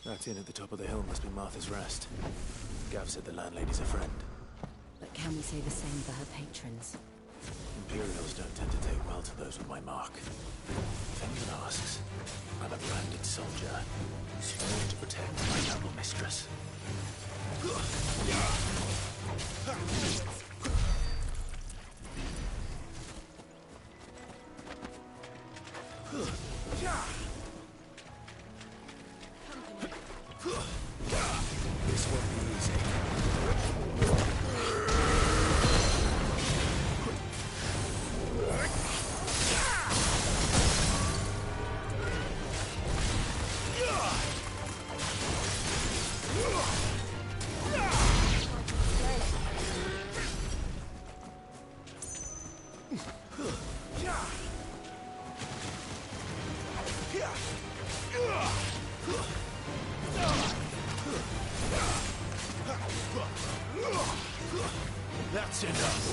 That inn at the top of the hill must be Martha's Rest. Gav said the landlady's a friend. But can we say the same for her patrons? Imperials don't tend to take well to those with my mark. If anyone asks, I'm a branded soldier, sworn to protect my noble mistress. This won't be easy. That's enough.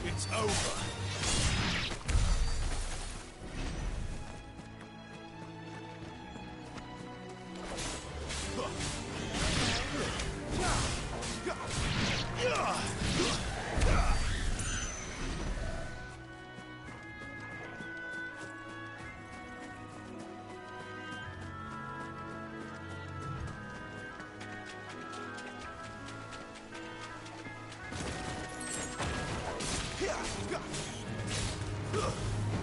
It's over.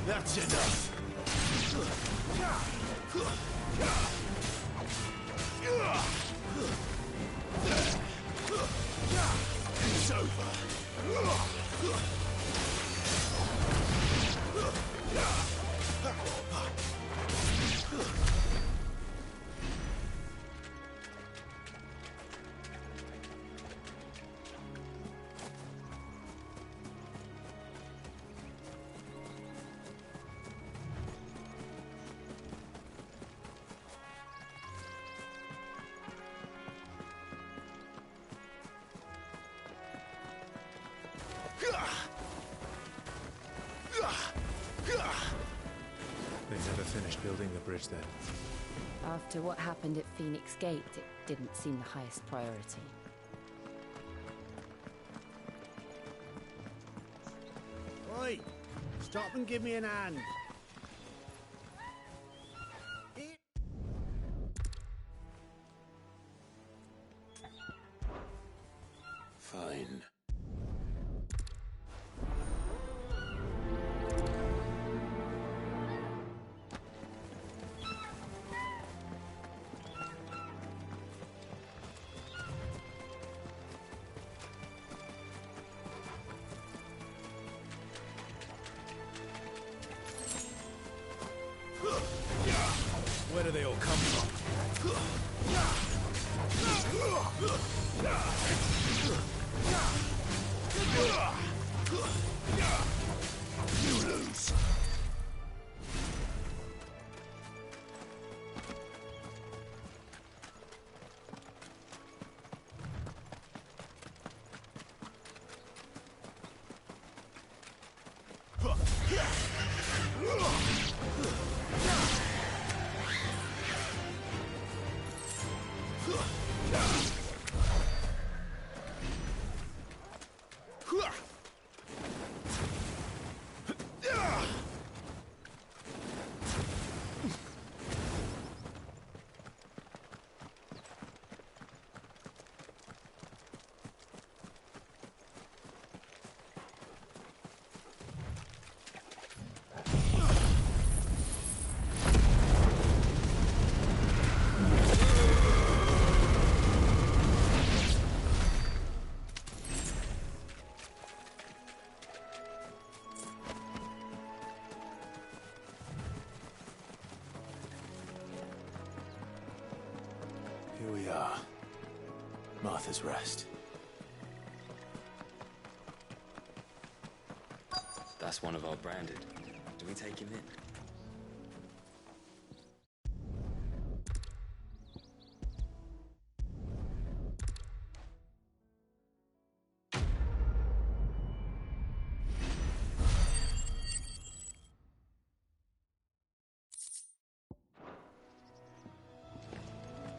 That's enough. It's over. They never finished building the bridge then. After what happened at Phoenix Gate, it didn't seem the highest priority. Oi! Stop and give me an hand. Fine. Where do they all come from? You lose. Here we are. Martha's Rest. That's one of our branded. Do we take him in?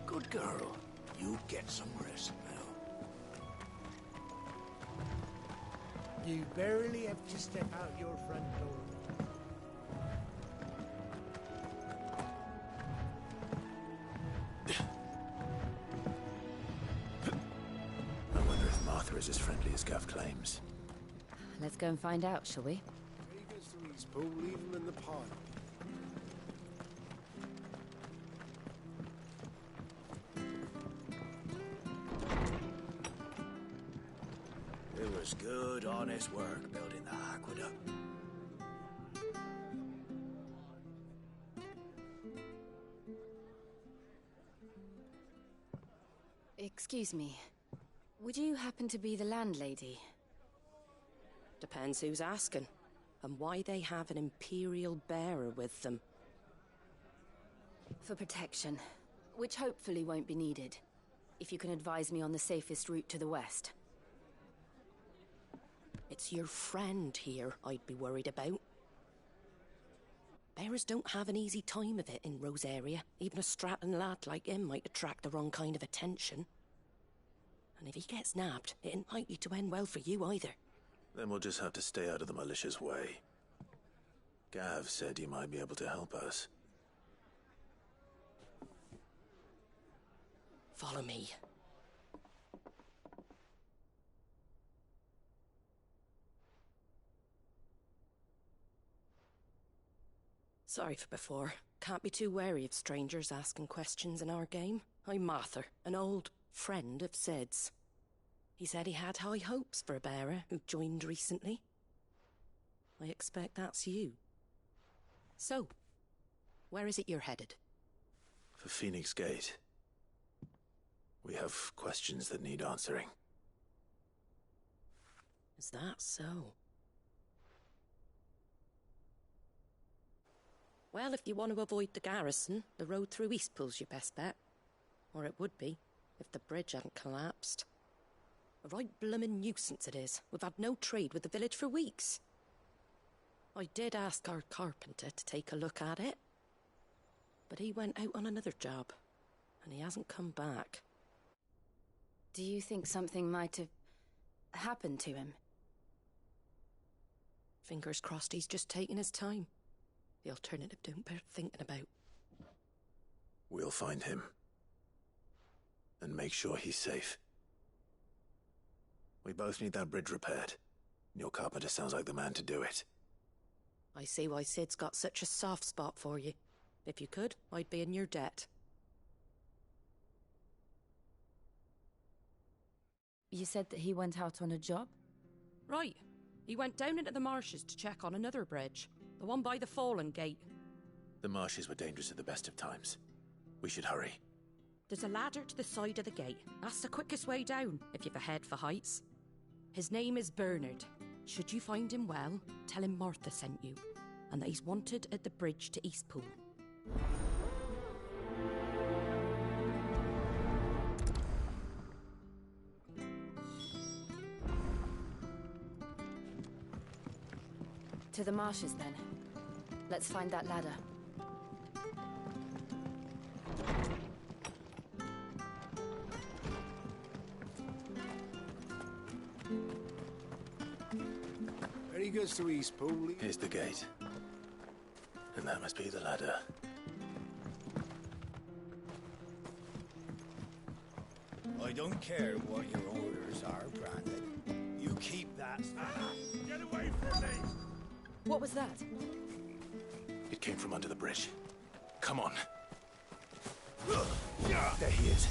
Good girl. You get some rest now. You barely have to step out your front door. I wonder if Martha is as friendly as Gav claims. Let's go and find out, shall we? Take us to East Pool, leave him in the pod. It was good, honest work building the aqueduct. Excuse me. Would you happen to be the landlady? Depends who's asking, and why they have an Imperial bearer with them. For protection, which hopefully won't be needed. If you can advise me on the safest route to the west. It's your friend here I'd be worried about. Bearers don't have an easy time of it in Rosaria. Even a Stratton lad like him might attract the wrong kind of attention. And if he gets nabbed, it ain't likely to end well for you either. Then we'll just have to stay out of the malicious way. Gav said he might be able to help us. Follow me. Sorry for before. Can't be too wary of strangers asking questions in our game. I'm Martha, an old friend of Sid's. He said he had high hopes for a bearer who joined recently. I expect that's you. So, where is it you're headed? For Phoenix Gate. We have questions that need answering. Is that so? Well, if you want to avoid the garrison, the road through Eastpool's your best bet. Or it would be, if the bridge hadn't collapsed. A right bloomin' nuisance it is. We've had no trade with the village for weeks. I did ask our carpenter to take a look at it. But he went out on another job, and he hasn't come back. Do you think something might have happened to him? Fingers crossed he's just taking his time. The alternative don't bear thinking about. We'll find him. And make sure he's safe. We both need that bridge repaired. Your carpenter sounds like the man to do it. I see why Sid's got such a soft spot for you. If you could, I'd be in your debt. You said that he went out on a job? Right. He went down into the marshes to check on another bridge. The one by the Fallen Gate. The marshes were dangerous at the best of times. We should hurry. There's a ladder to the side of the gate. That's the quickest way down, if you've a head for heights. His name is Bernard. Should you find him well, tell him Martha sent you, and that he's wanted at the bridge to Eastpool. To the marshes, then. Let's find that ladder. Very good to East Pool. Here's the gate. And that must be the ladder. I don't care what your orders are, Brandon. You keep that. Get away from me! What was that? It came from under the bridge. Come on. There he is.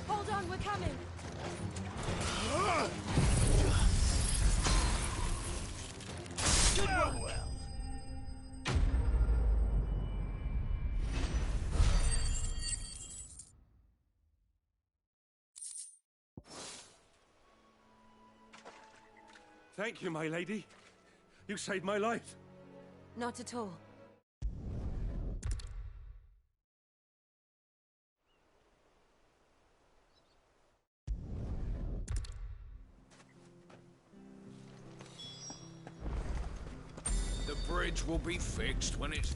Hold on, we're coming! Well. Thank you, my lady. You saved my life. Not at all. The bridge will be fixed when it's...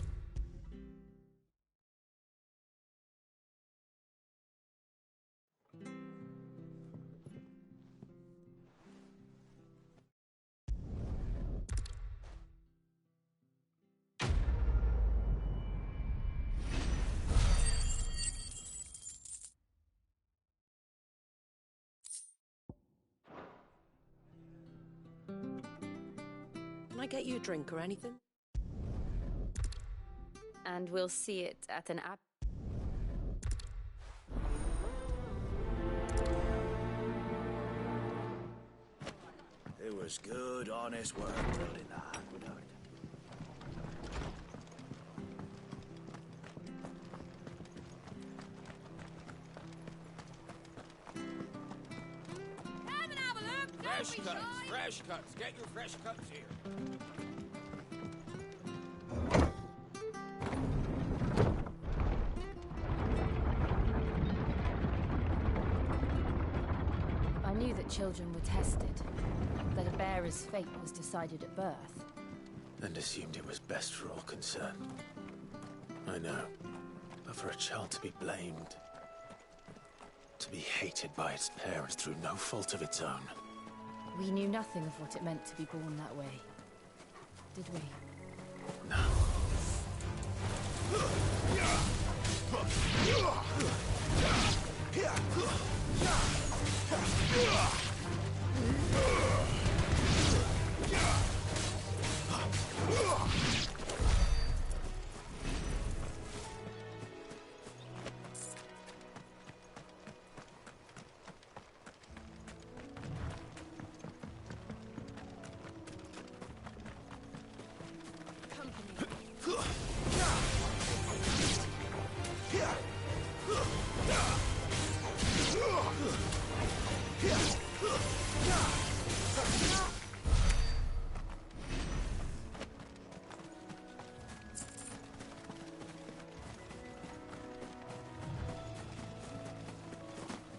Can I get you a drink or anything? And we'll see it at an app. It was good, honest work building the aqueduct. Come and have a look! Don't Fresh be cuts, shy! fresh cuts. Get your fresh cuts here. I knew that children were tested, that a bearer's fate was decided at birth. And assumed it was best for all concerned. I know. But for a child to be blamed, to be hated by its parents through no fault of its own. We knew nothing of what it meant to be born that way, did we? No.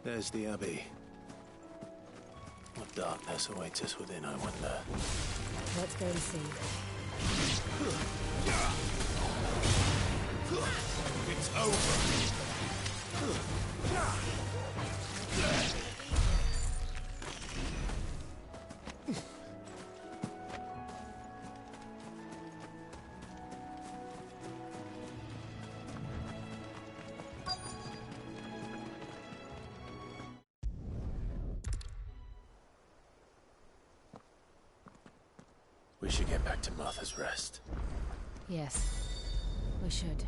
There's the Abbey. What darkness awaits us within, I wonder. Let's go and see. It's over. We should get back to Martha's Rest. Yes, we should.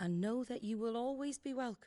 And know that you will always be welcome.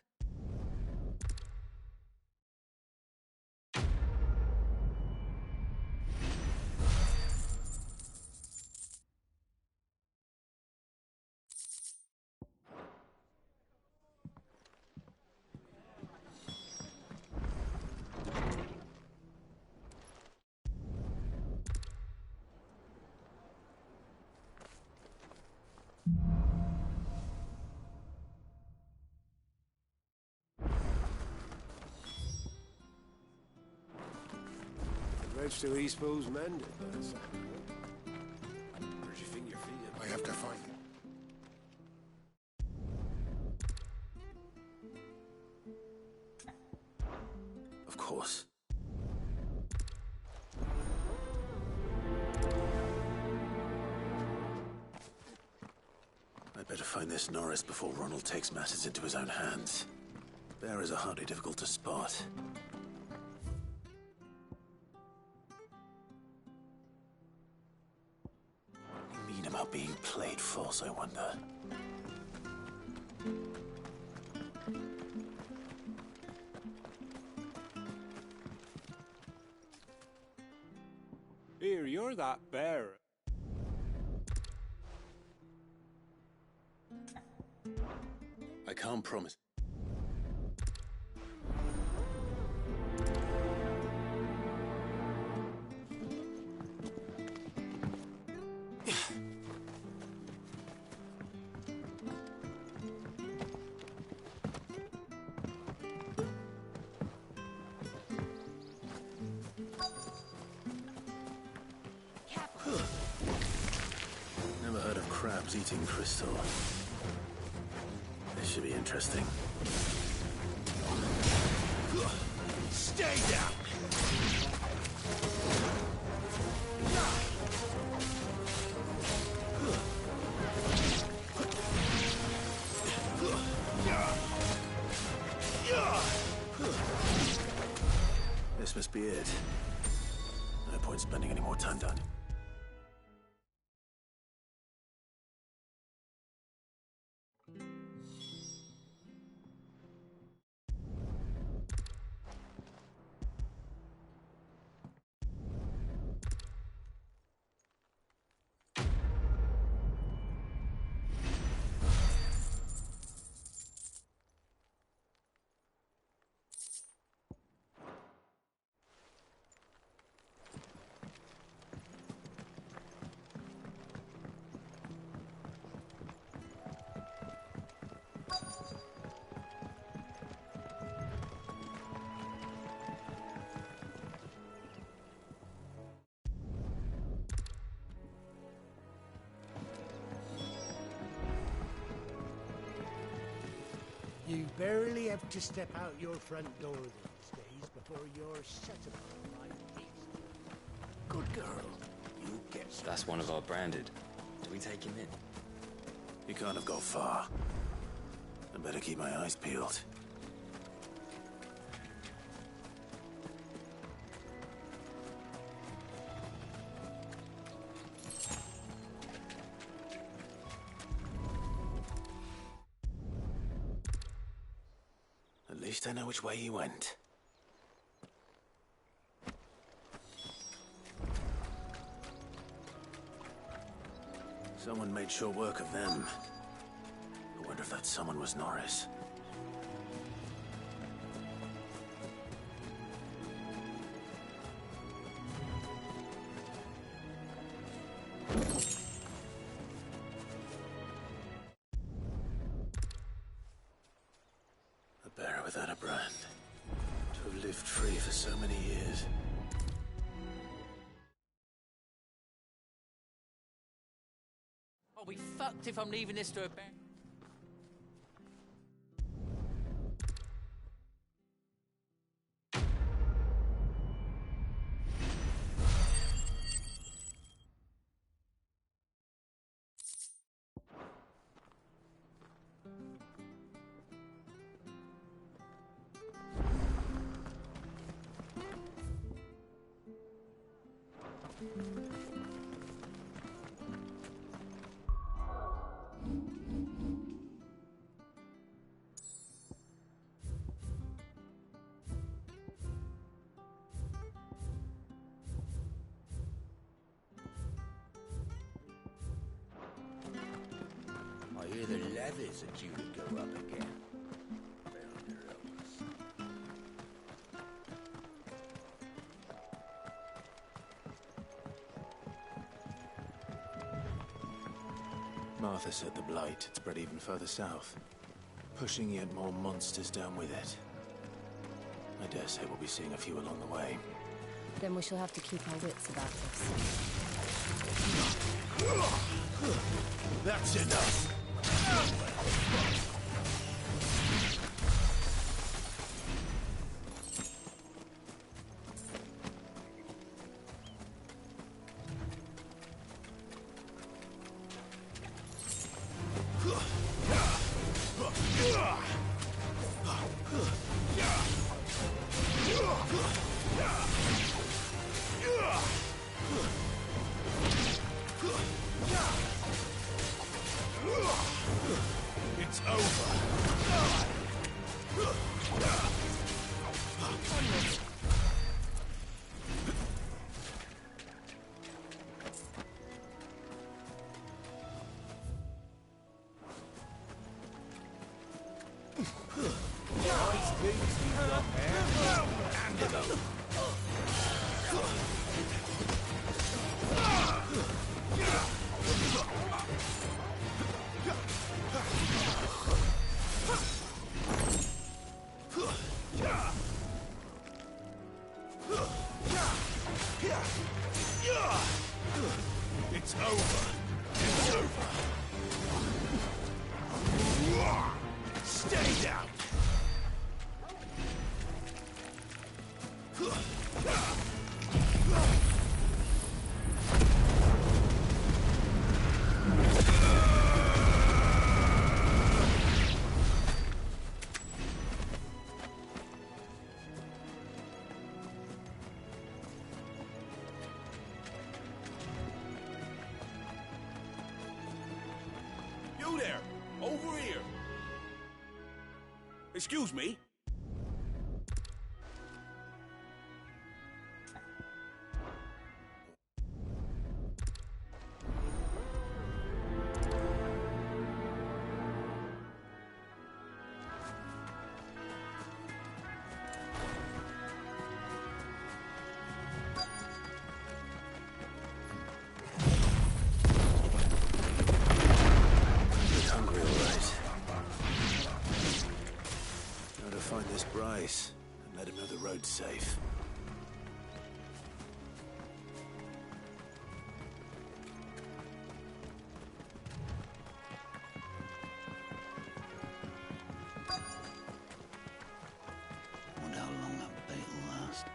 Bridge to Eastpool's mended. Where'd you think your feet? I have to find it. Of course. I'd better find this Norris before Ronald takes matters into his own hands. Bearers are hardly difficult to spot. What do you mean about being played false, I wonder? Here, you're that bear. I can't promise. Never heard of crabs eating crystal. This should be interesting. Stay down! This must be it. No point spending any more time down here. You barely have to step out your front door these days before you're set upon by beast. Good girl. You get... That's one of our branded. Do we take him in? You can't have gone far. I better keep my eyes peeled. At least I know which way he went. Someone made sure work of them. I wonder if that someone was Norris. A bear without a brand. To have lived free for so many years. I'll be fucked if I'm leaving this to a bear. I hear the levies are due to go up again. Martha said the blight had spread even further south, pushing yet more monsters down with it. I dare say we'll be seeing a few along the way. Then we shall have to keep our wits about us. That's enough! It's over. It's over. It's over. Stay down. You there! Over here! Excuse me? Hungry, all right. Now to find this Bryce and let him know the road's safe. Wonder how long that bait will last.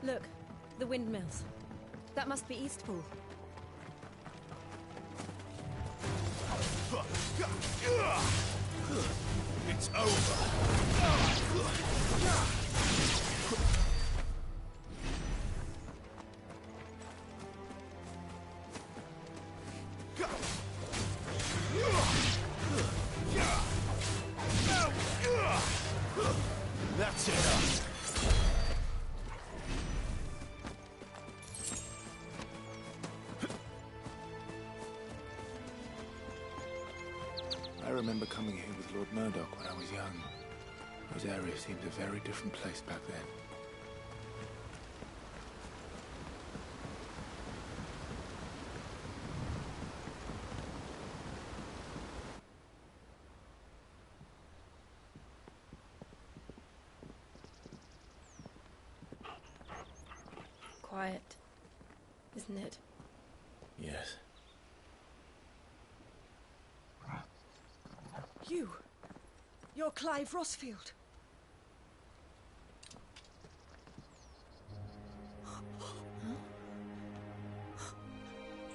Look, the windmills. That must be Eastpool. It's over. That's enough. I remember coming here with Lord Murdoch when I was young. Rosaria seemed a very different place back then. Quiet, isn't it? Yes. You're Clive Rossfield.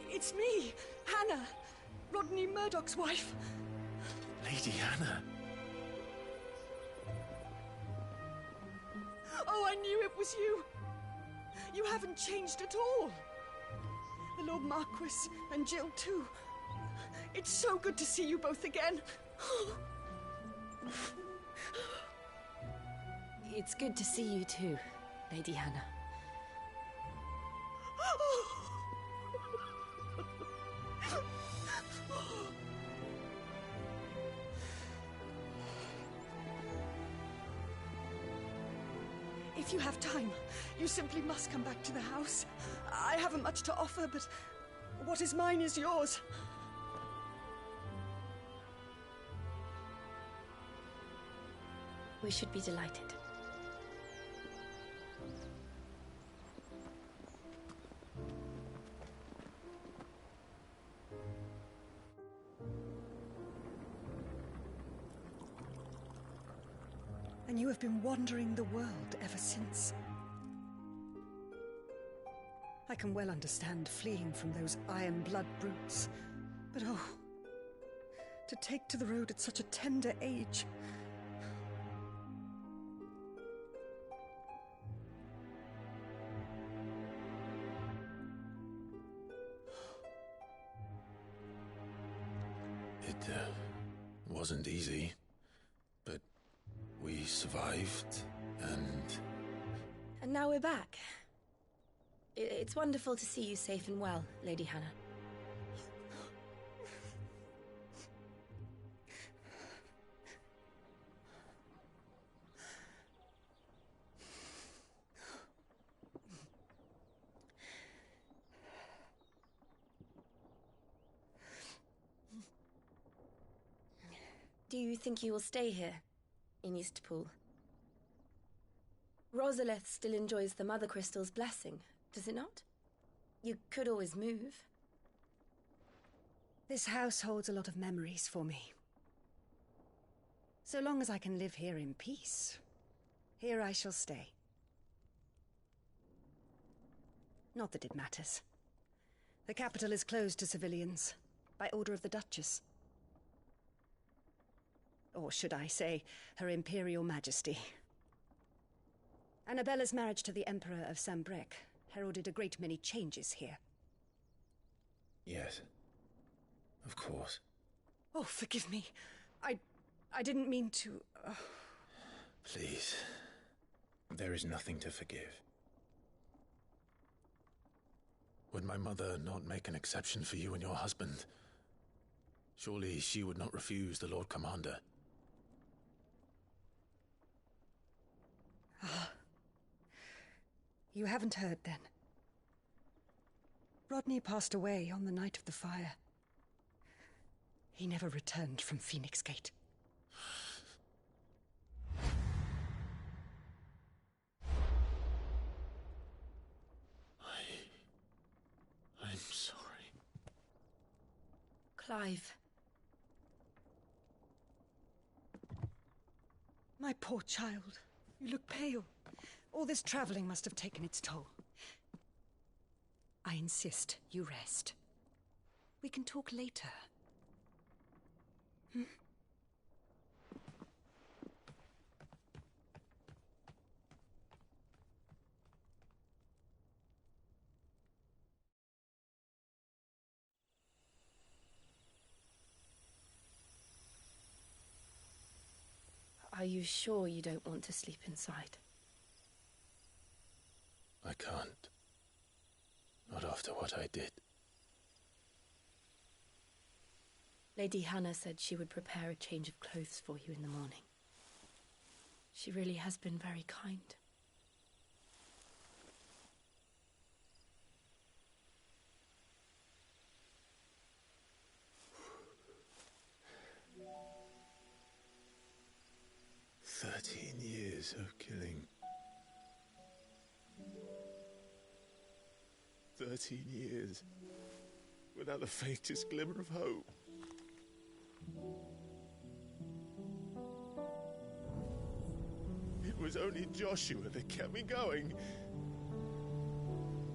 It's me, Hannah, Rodney Murdoch's wife. Lady Hannah. Oh, I knew it was you. You haven't changed at all. The Lord Marquis and Jill too. It's so good to see you both again. It's good to see you too, Lady Hannah. If you have time, you simply must come back to the house. I haven't much to offer, but what is mine is yours. We should be delighted. And you have been wandering the world ever since. I can well understand fleeing from those iron blood brutes, but oh, to take to the road at such a tender age. wasn't easy, but we survived, and... And now we're back. It's wonderful to see you safe and well, Lady Hannah. Do you think you will stay here, in Eastpool? Rosalith still enjoys the Mother Crystal's blessing, does it not? You could always move. This house holds a lot of memories for me. So long as I can live here in peace, here I shall stay. Not that it matters. The capital is closed to civilians, by order of the Duchess. Or should I say, Her Imperial Majesty. Annabella's marriage to the Emperor of Sambrec heralded a great many changes here. Yes. Of course. Oh, forgive me. I didn't mean to... Please. There is nothing to forgive. Would my mother not make an exception for you and your husband? Surely she would not refuse the Lord Commander. You haven't heard, then. Rodney passed away on the night of the fire. He never returned from Phoenix Gate. I'm sorry. Clive. My poor child. You look pale. All this traveling must have taken its toll. I insist you rest. We can talk later. Are you sure you don't want to sleep inside? I can't. Not after what I did. Lady Hannah said she would prepare a change of clothes for you in the morning. She really has been very kind. Years of killing. 13 years without the faintest glimmer of hope. It was only Joshua that kept me going.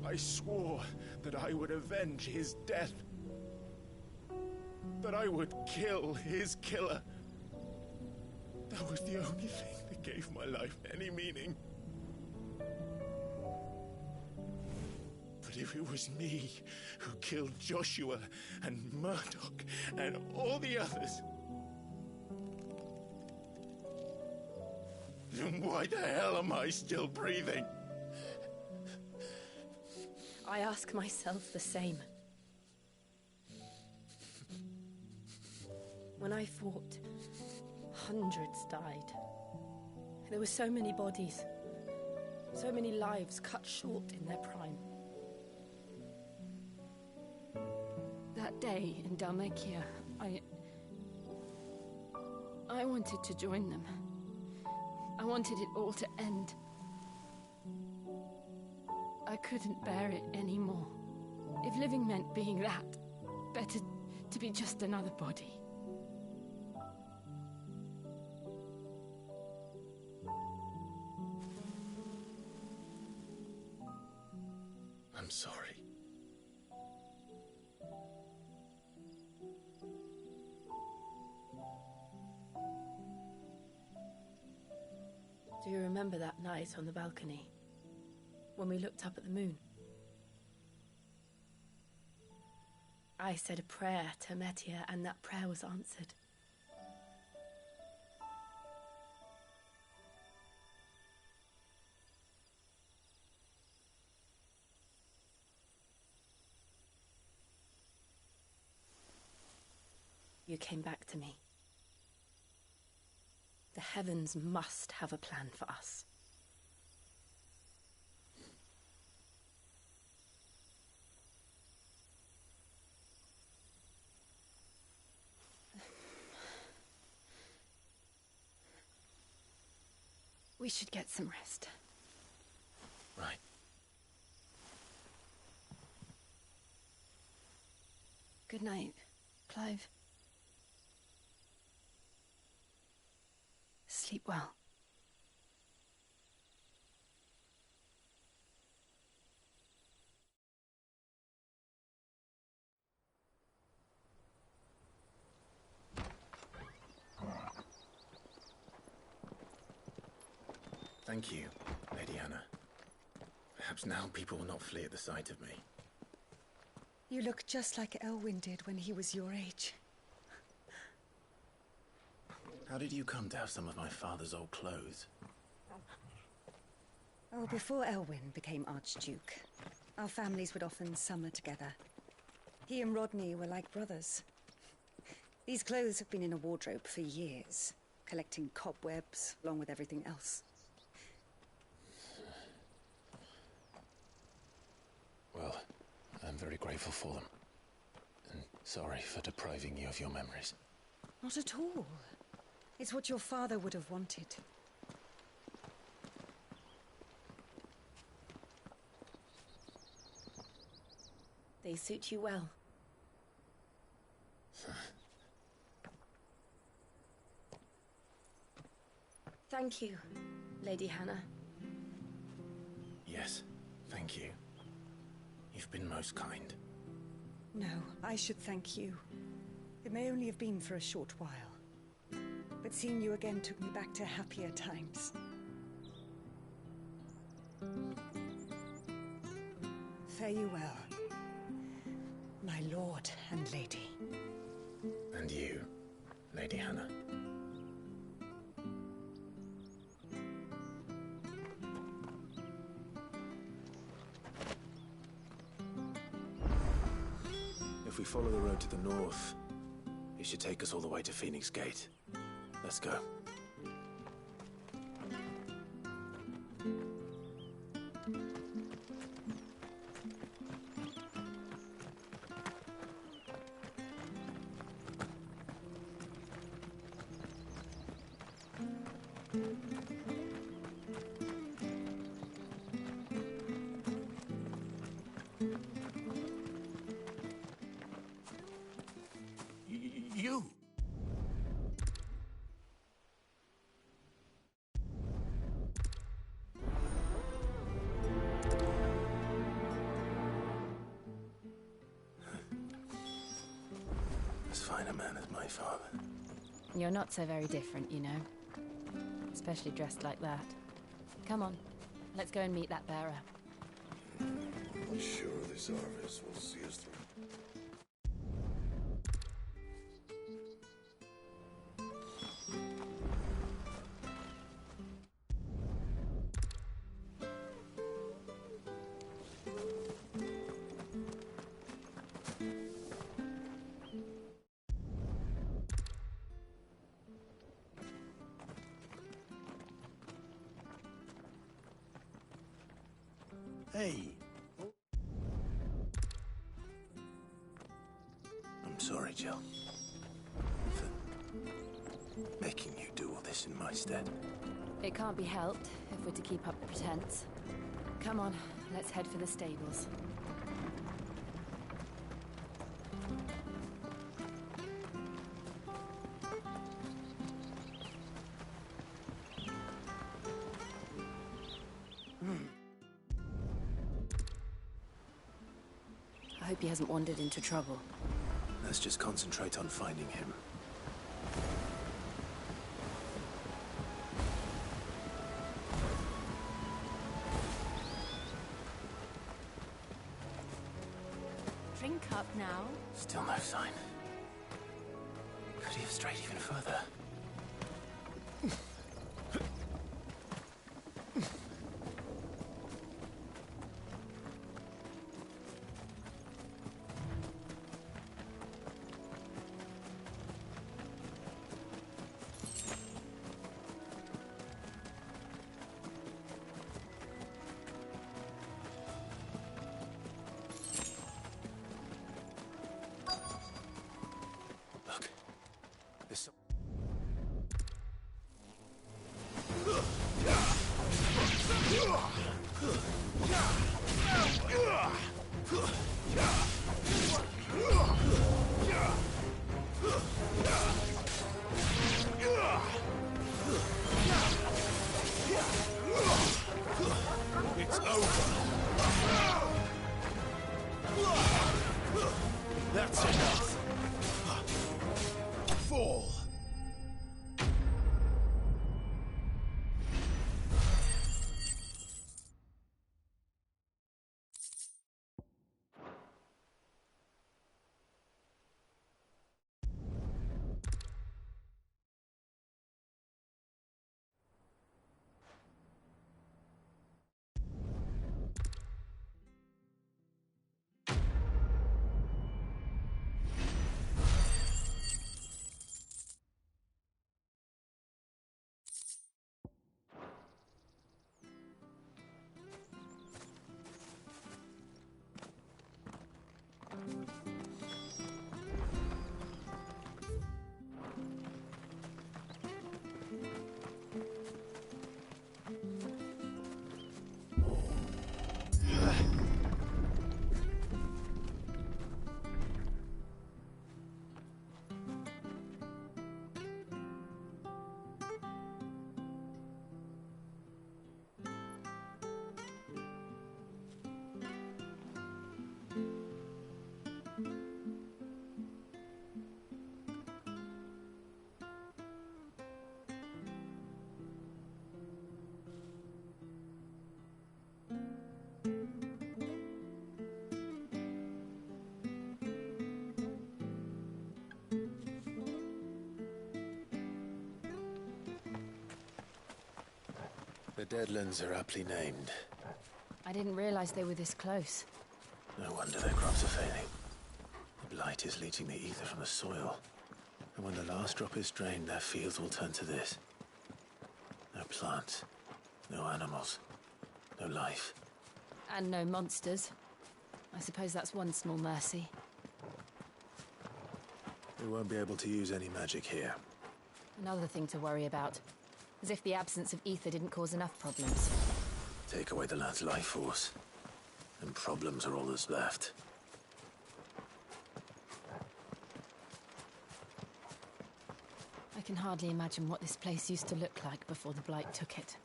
I swore that I would avenge his death. That I would kill his killer. That was the only thing that gave my life any meaning. But if it was me who killed Joshua and Murdoch and all the others, then why the hell am I still breathing? I ask myself the same. When I fought, hundreds died. There were so many bodies, so many lives cut short in their prime. That day in Dhalmekia, I wanted to join them. I wanted it all to end. I couldn't bear it anymore. If living meant being that, better to be just another body. I'm sorry. Do you remember that night on the balcony, when we looked up at the moon? I said a prayer to Metia, and that prayer was answered. you came back to me. The heavens must have a plan for us. We should get some rest. Right. Good night, Clive. Sleep well. Thank you, Lady Hannah. Perhaps now people will not flee at the sight of me. You look just like Elwyn did when he was your age. How did you come to have some of my father's old clothes? Oh, before Elwyn became Archduke, our families would often summer together. He and Rodney were like brothers. These clothes have been in a wardrobe for years, collecting cobwebs along with everything else. Well, I'm very grateful for them. And sorry for depriving you of your memories. Not at all. It's what your father would have wanted. They suit you well. Thank you, Lady Hannah. Yes, thank you. You've been most kind. No, I should thank you. It may only have been for a short while, but seeing you again took me back to happier times. Fare you well, my lord and lady. And you, Lady Hannah. If we follow the road to the north, it should take us all the way to Phoenix Gate. Let's go. You! As fine a man as my father. You're not so very different, you know. Especially dressed like that. Come on, let's go and meet that bearer. Sure, this harvest will see us through. Hey! I'm sorry, Jill. For making you do all this in my stead. It can't be helped if we're to keep up the pretense. Come on, let's head for the stables. I hope he hasn't wandered into trouble. Let's just concentrate on finding him. Drink up now. Still no sign. Could he have strayed even further? The Deadlands are aptly named. I didn't realize they were this close. No wonder their crops are failing. The blight is leaching the ether from the soil. And when the last drop is drained, their fields will turn to this. No plants, no animals, no life. And no monsters. I suppose that's one small mercy. We won't be able to use any magic here. Another thing to worry about. As if the absence of ether didn't cause enough problems. Take away the lad's life force, and problems are all that's left. I can hardly imagine what this place used to look like before the Blight took it.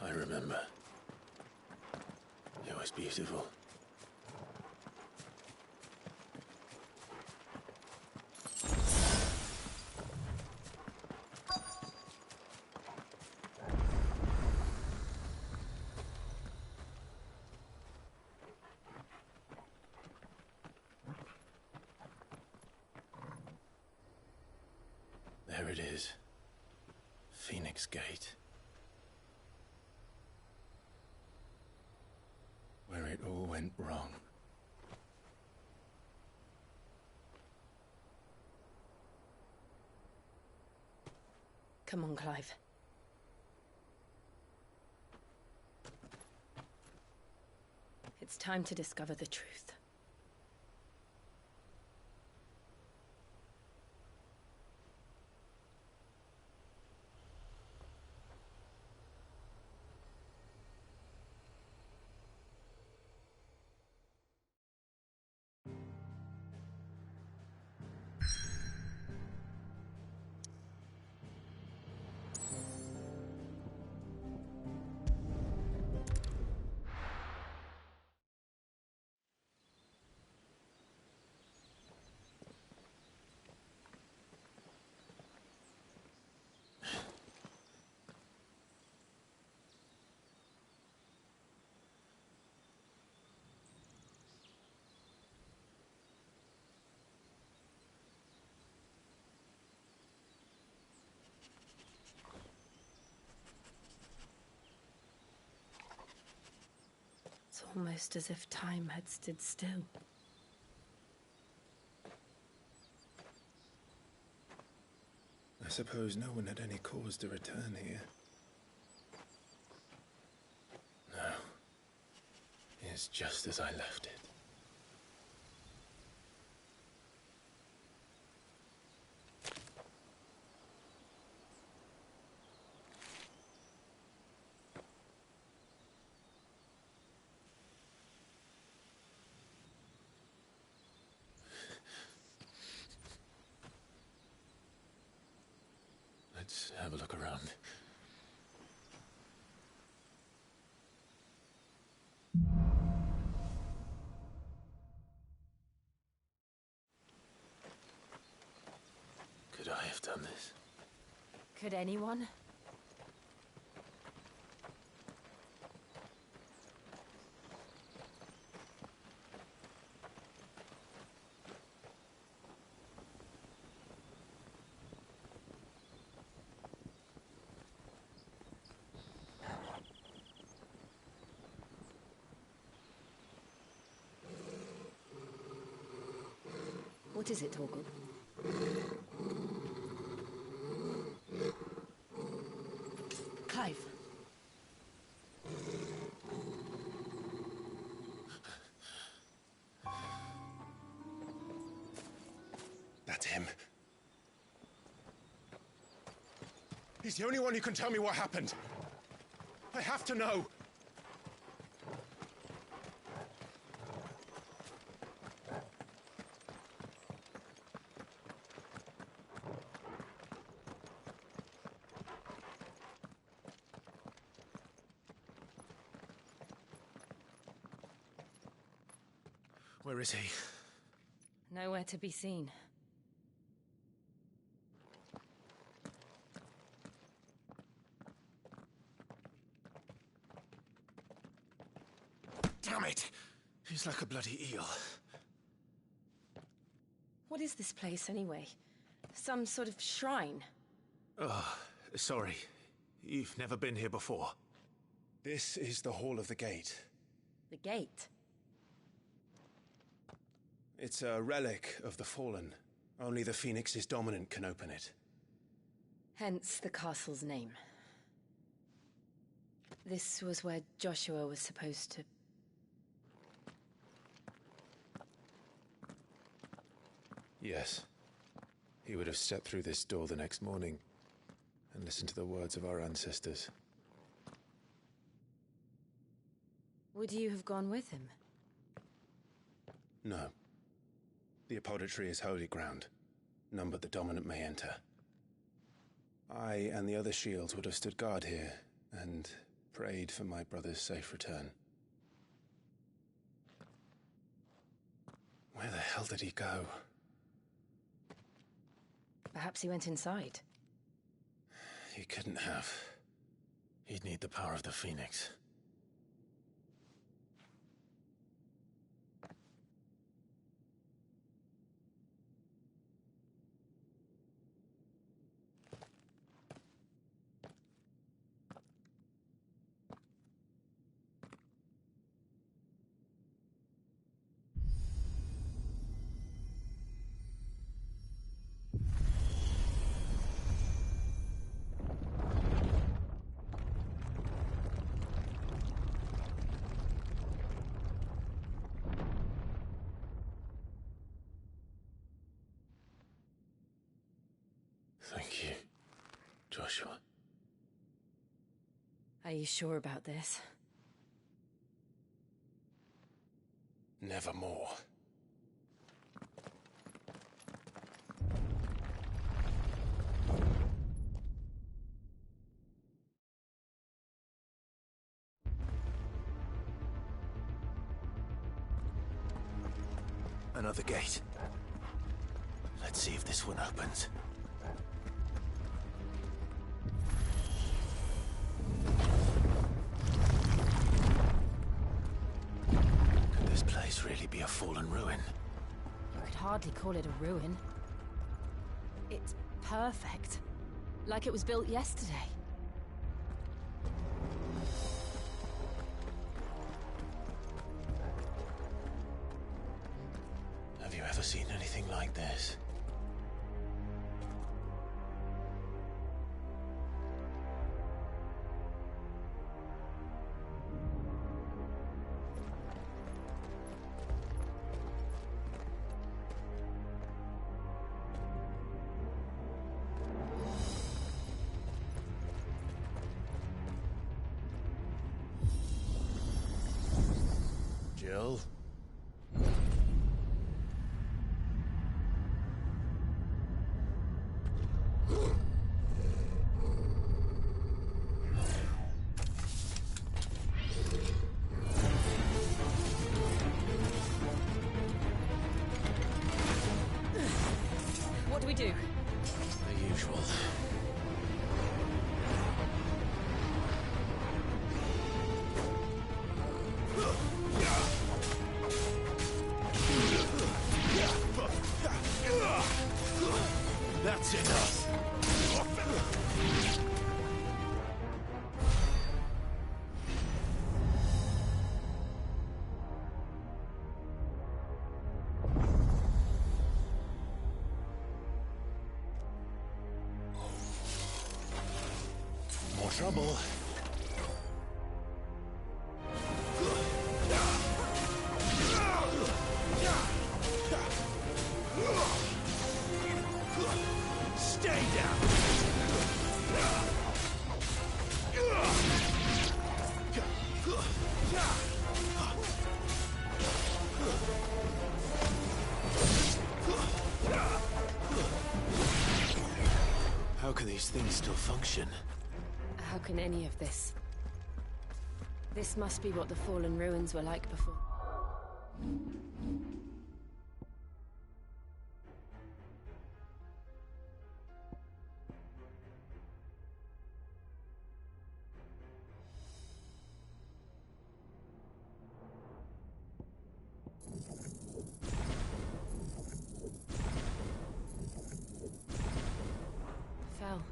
I remember. It was beautiful. There it is. Phoenix Gate. Where it all went wrong. Come on, Clive. It's time to discover the truth. It's almost as if time had stood still. I suppose no one had any cause to return here. No. It's just as I left it. Let's have a look around. Could I have done this? Could anyone? What is it, Torgal? Clive. That's him. He's the only one who can tell me what happened. I have to know. Where is he? Nowhere to be seen. Damn it! He's like a bloody eel. What is this place, anyway? Some sort of shrine? Oh, sorry. You've never been here before. This is the Hall of the Gate. The gate? It's a relic of the Fallen. Only the Phoenix's dominant can open it. Hence the castle's name. This was where Joshua was supposed to... Yes. He would have stepped through this door the next morning and listened to the words of our ancestors. Would you have gone with him? No. The Apodatory is holy ground. None but the dominant may enter. I and the other shields would have stood guard here and prayed for my brother's safe return. Where the hell did he go? Perhaps he went inside. He couldn't have. He'd need the power of the Phoenix. Thank you, Joshua. Are you sure about this? Nevermore. Another gate. Let's see if this one opens. Could this place really be a fallen ruin? You could hardly call it a ruin. It's perfect. Like it was built yesterday. Have you ever seen anything like this? Jill? What do we do? The usual. That's enough. More trouble. Stay down. How can these things still function? How can any of this? This must be what the fallen ruins were like before. Fell.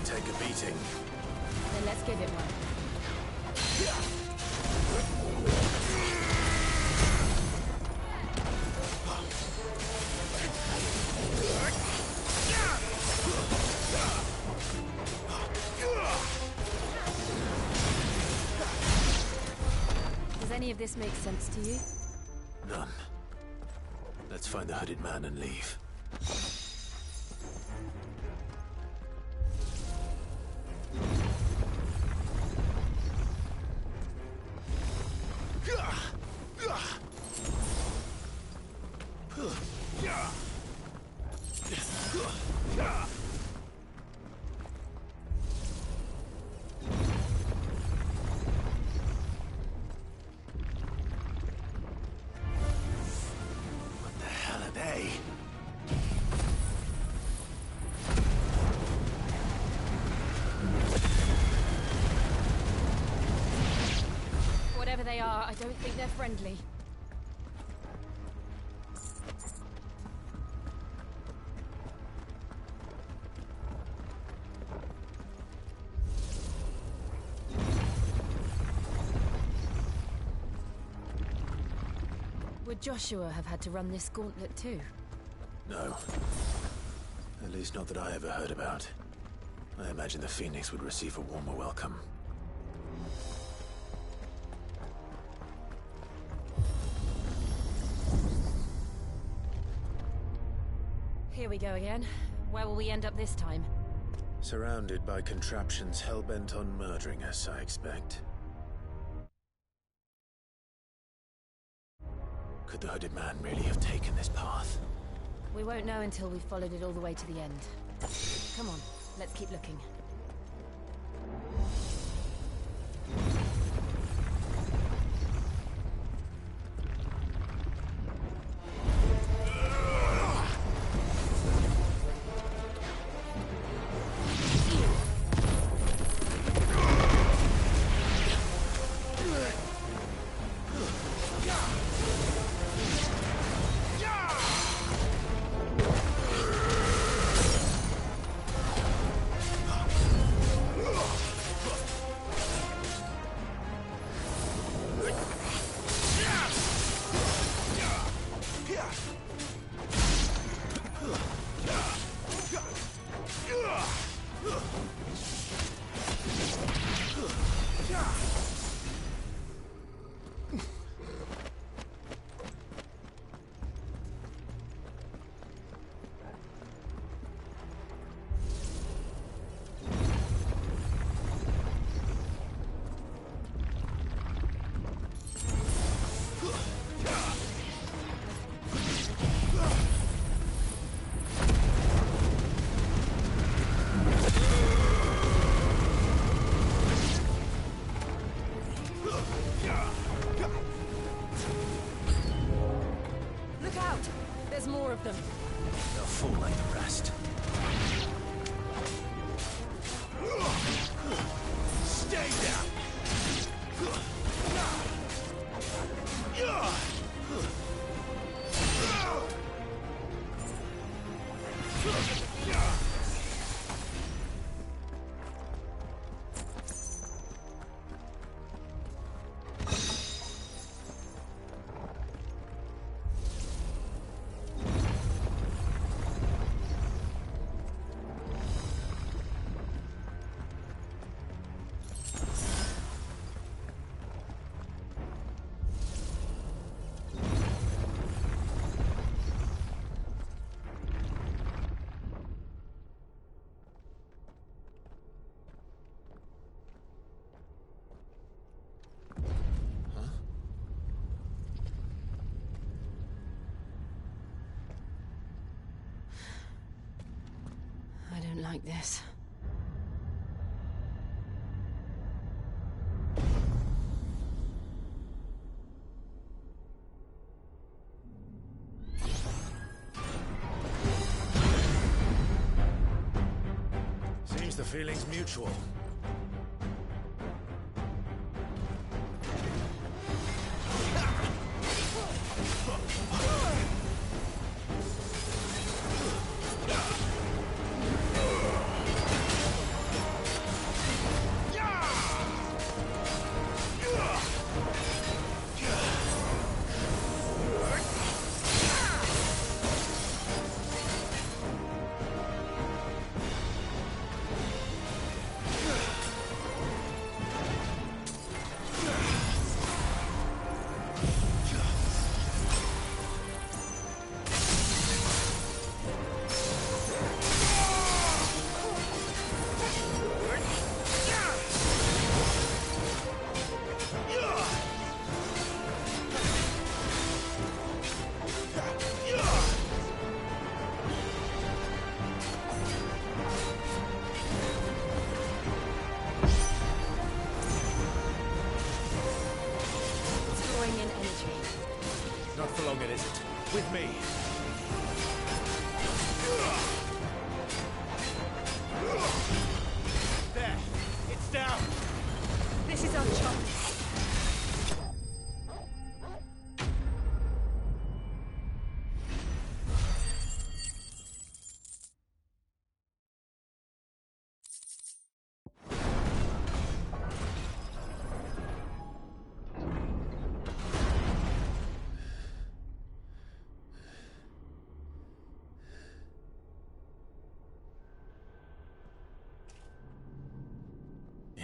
can take a beating. Then let's give it one. Does any of this make sense to you? None. Let's find the hooded man and leave. What the hell are they? Whatever they are, I don't think they're friendly. Would Joshua have had to run this gauntlet too? No. At least not that I ever heard about. I imagine the Phoenix would receive a warmer welcome. Here we go again. Where will we end up this time? Surrounded by contraptions hell-bent on murdering us, I expect. Could the hooded man really have taken this path? We won't know until we've followed it all the way to the end. Come on, let's keep looking. Look out! There's more of them. They'll fall like the rest. Stay down! I don't like this. Seems the feeling's mutual. Not for long, it isn't. With me. There! It's down! This is our chance.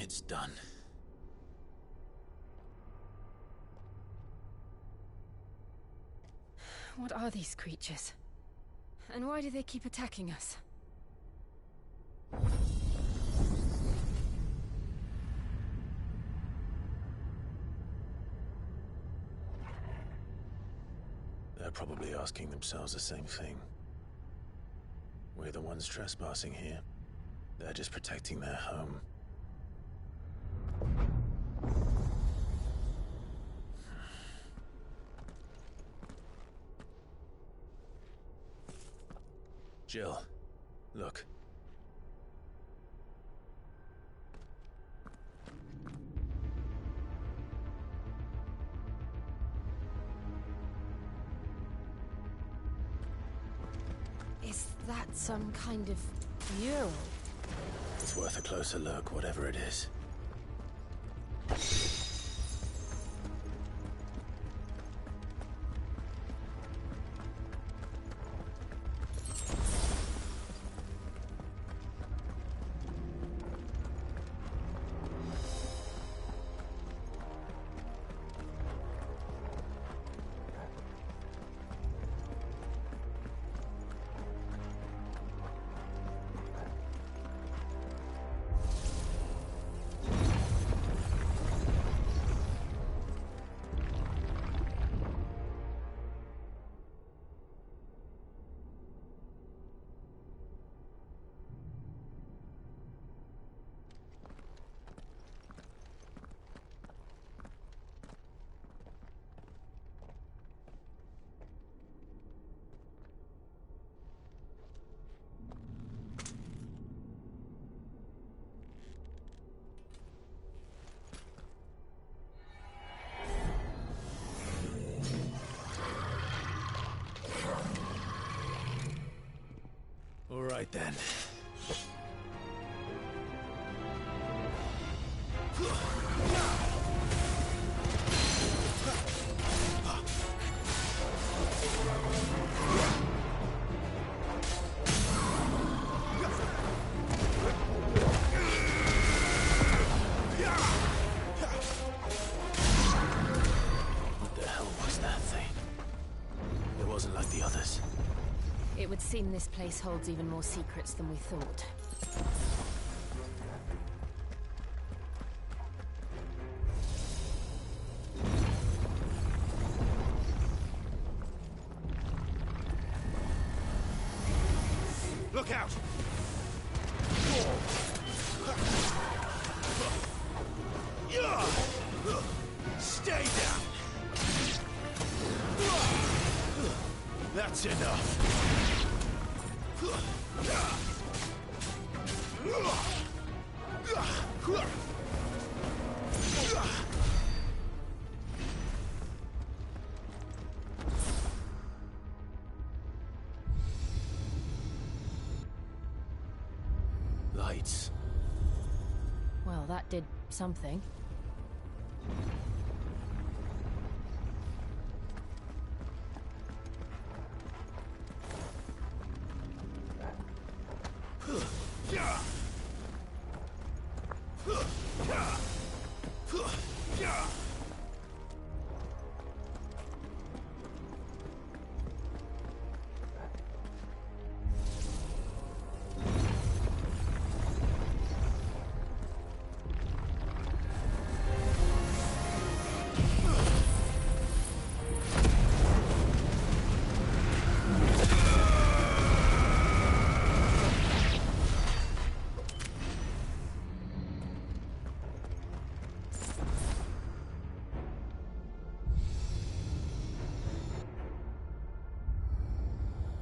It's done. What are these creatures? And why do they keep attacking us? They're probably asking themselves the same thing. We're the ones trespassing here. They're just protecting their home. Jill, look. Is that some kind of mural? It's worth a closer look, whatever it is. All right then. What the hell was that thing? It wasn't like the others. It would seem this place holds even more secrets than we thought. Look out! Stay down! That's enough! Lights. Well, that did something.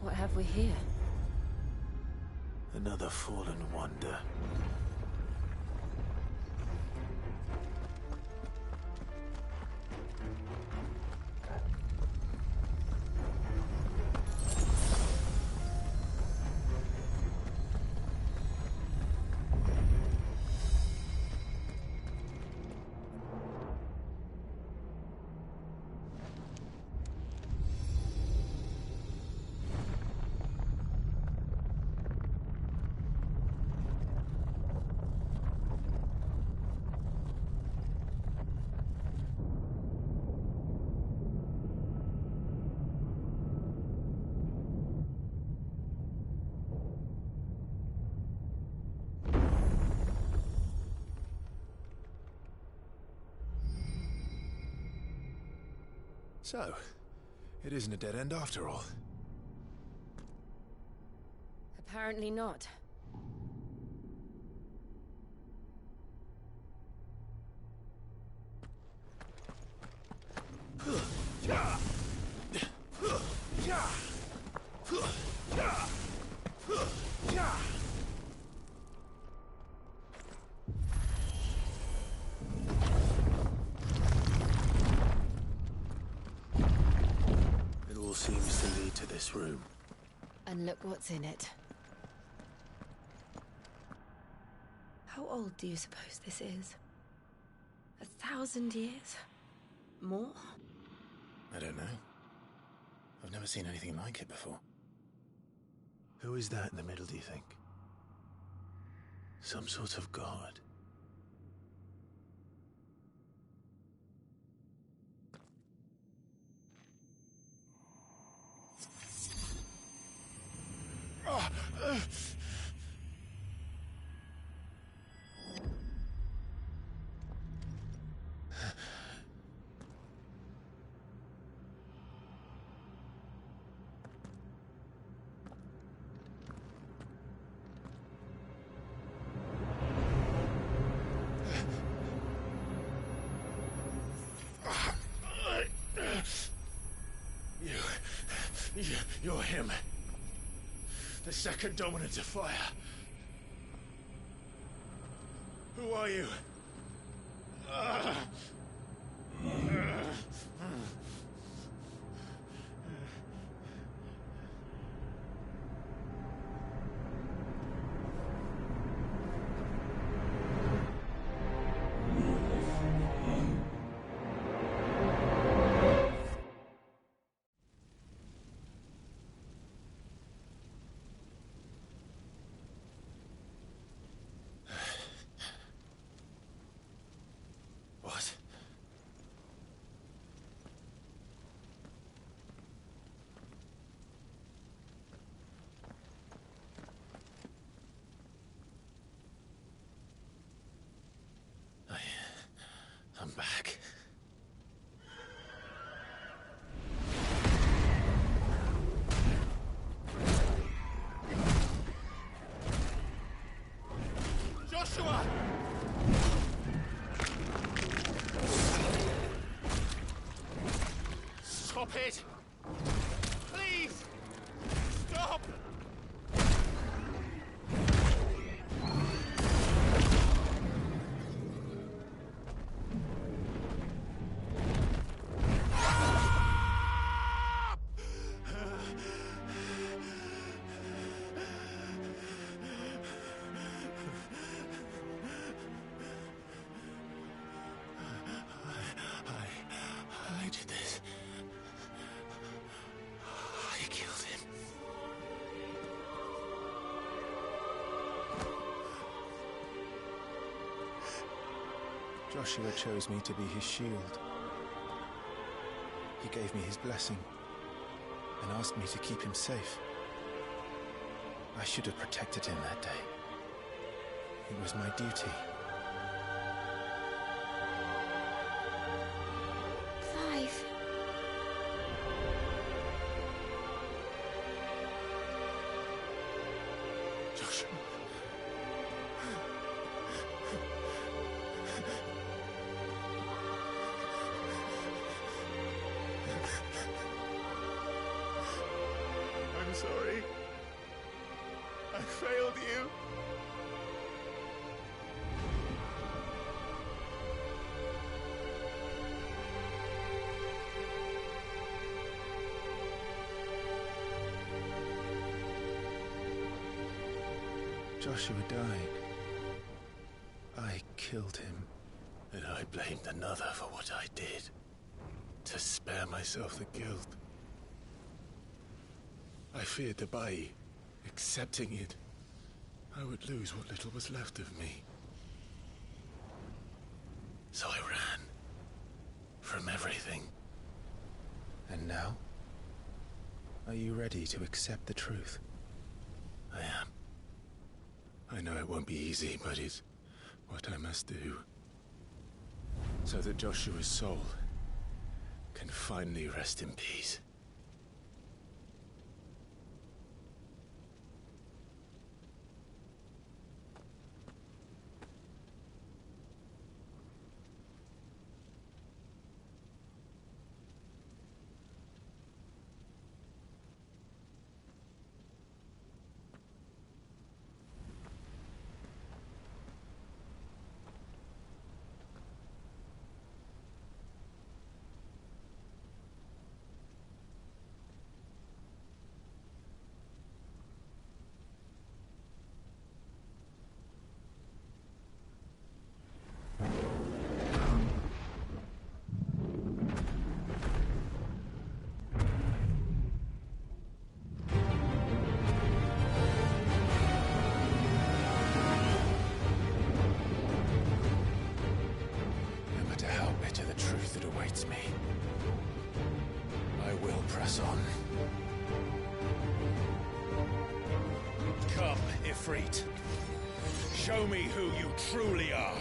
What have we here? Another fallen wonder. So, it isn't a dead end after all. Apparently not. It all seems to lead to this room. And look what's in it. How old do you suppose this is? 1,000 years? More? I don't know. I've never seen anything like it before. Who is that in the middle, do you think? Some sort of god? You're him. The second dominant of fire. Who are you? What? I'm back. Joshua! Stop it! Please! Stop! I did this. I killed him. Joshua chose me to be his shield. He gave me his blessing and asked me to keep him safe. I should have protected him that day. It was my duty. Clive. Joshua. I'm sorry. I failed you. Joshua died. I killed him. And I blamed another for what I did. To spare myself the guilt. I feared that by accepting it, I would lose what little was left of me. So I ran. From everything. And now? Are you ready to accept the truth? I am. I know it won't be easy, but it's what I must do. So that Joshua's soul can finally rest in peace. Me. I will press on. Come, Ifrit. Show me who you truly are.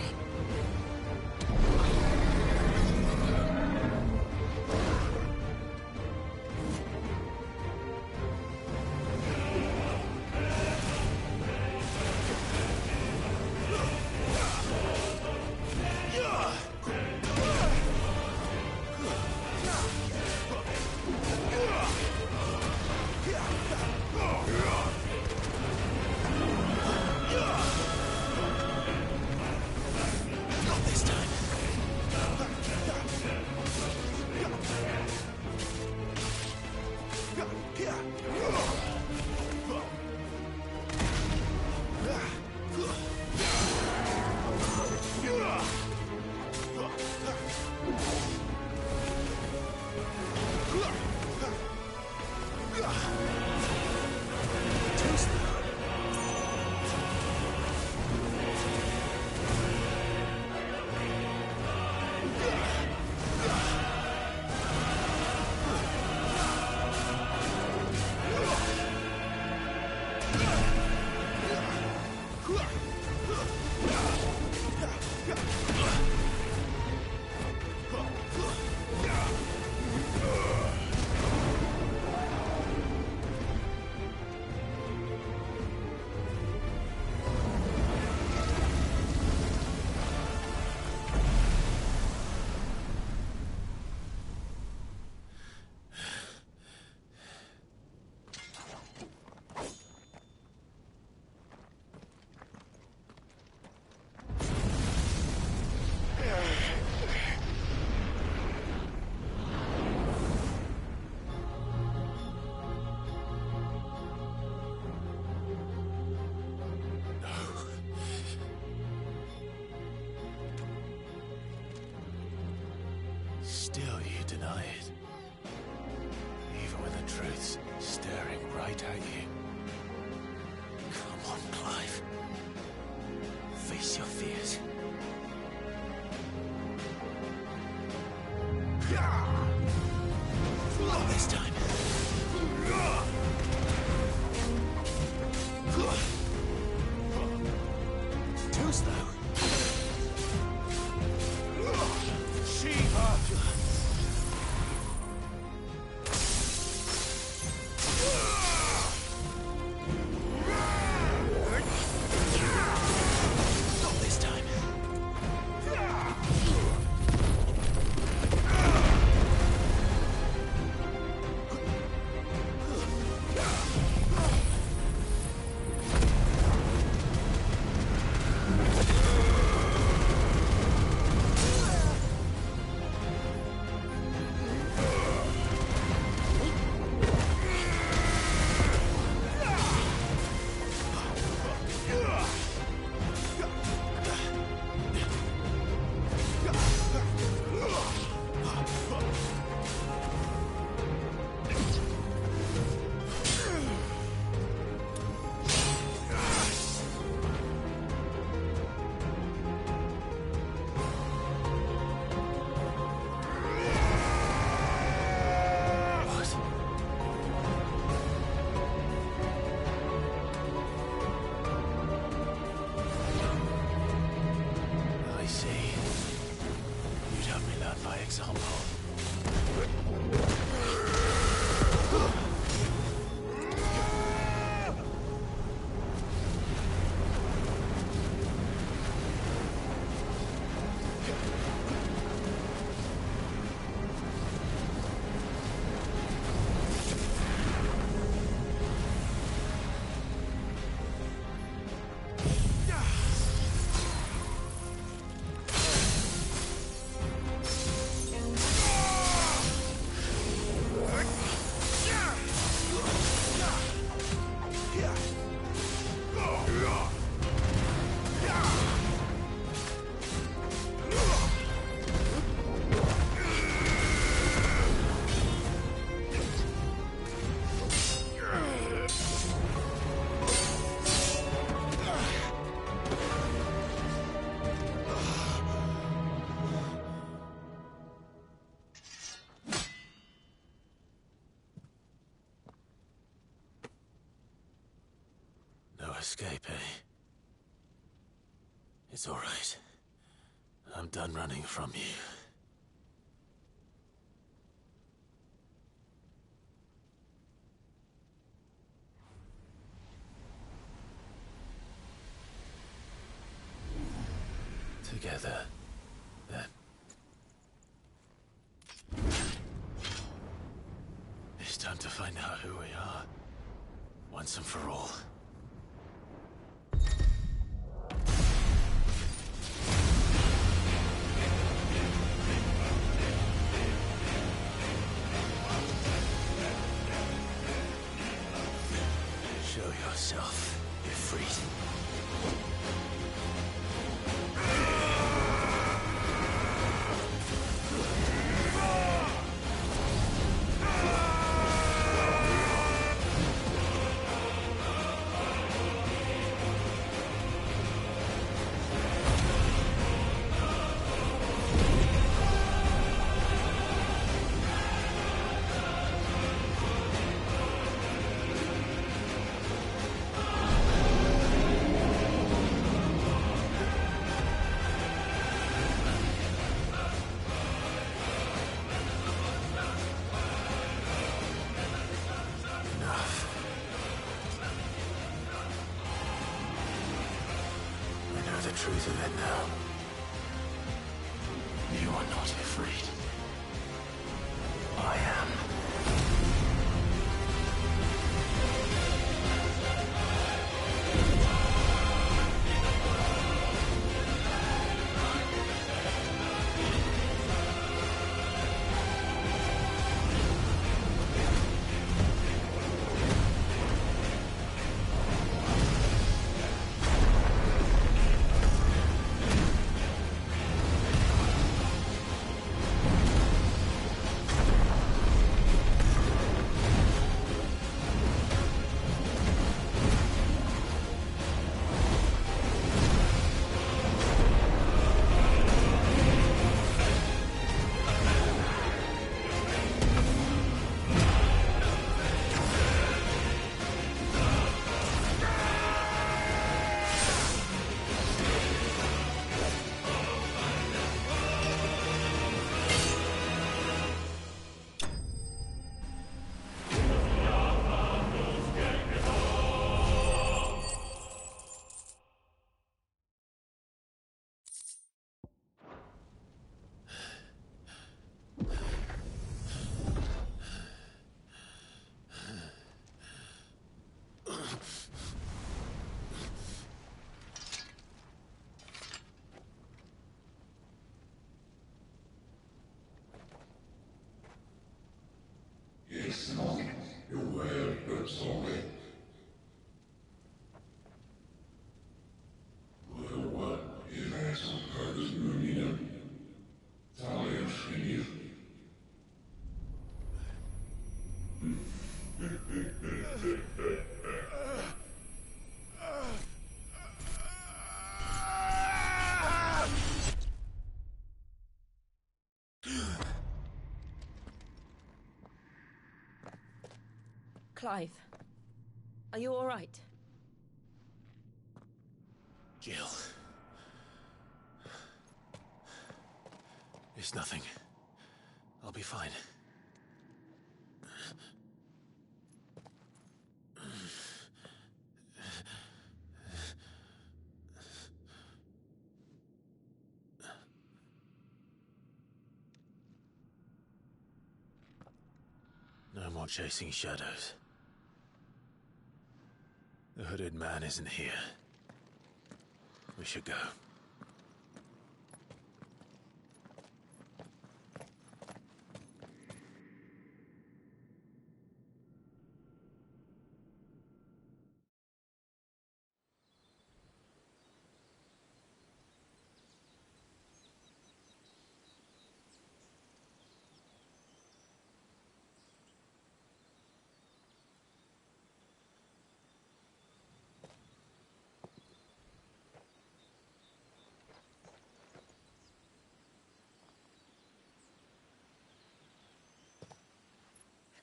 Still you deny it. Even when the truth's staring right at you. Come on, Clive. Face your fears. Not this time. Too slow. Shiva! Not this time. escape, eh? It's all right. I'm done running from you. Together, then. It's time to find out who we are, once and for all. Show yourself, Ifrit. Truth of it now. You are not afraid. I am. Clive, are you all right? Jill. It's nothing. I'll be fine. No more chasing shadows. The hooded man isn't here. We should go.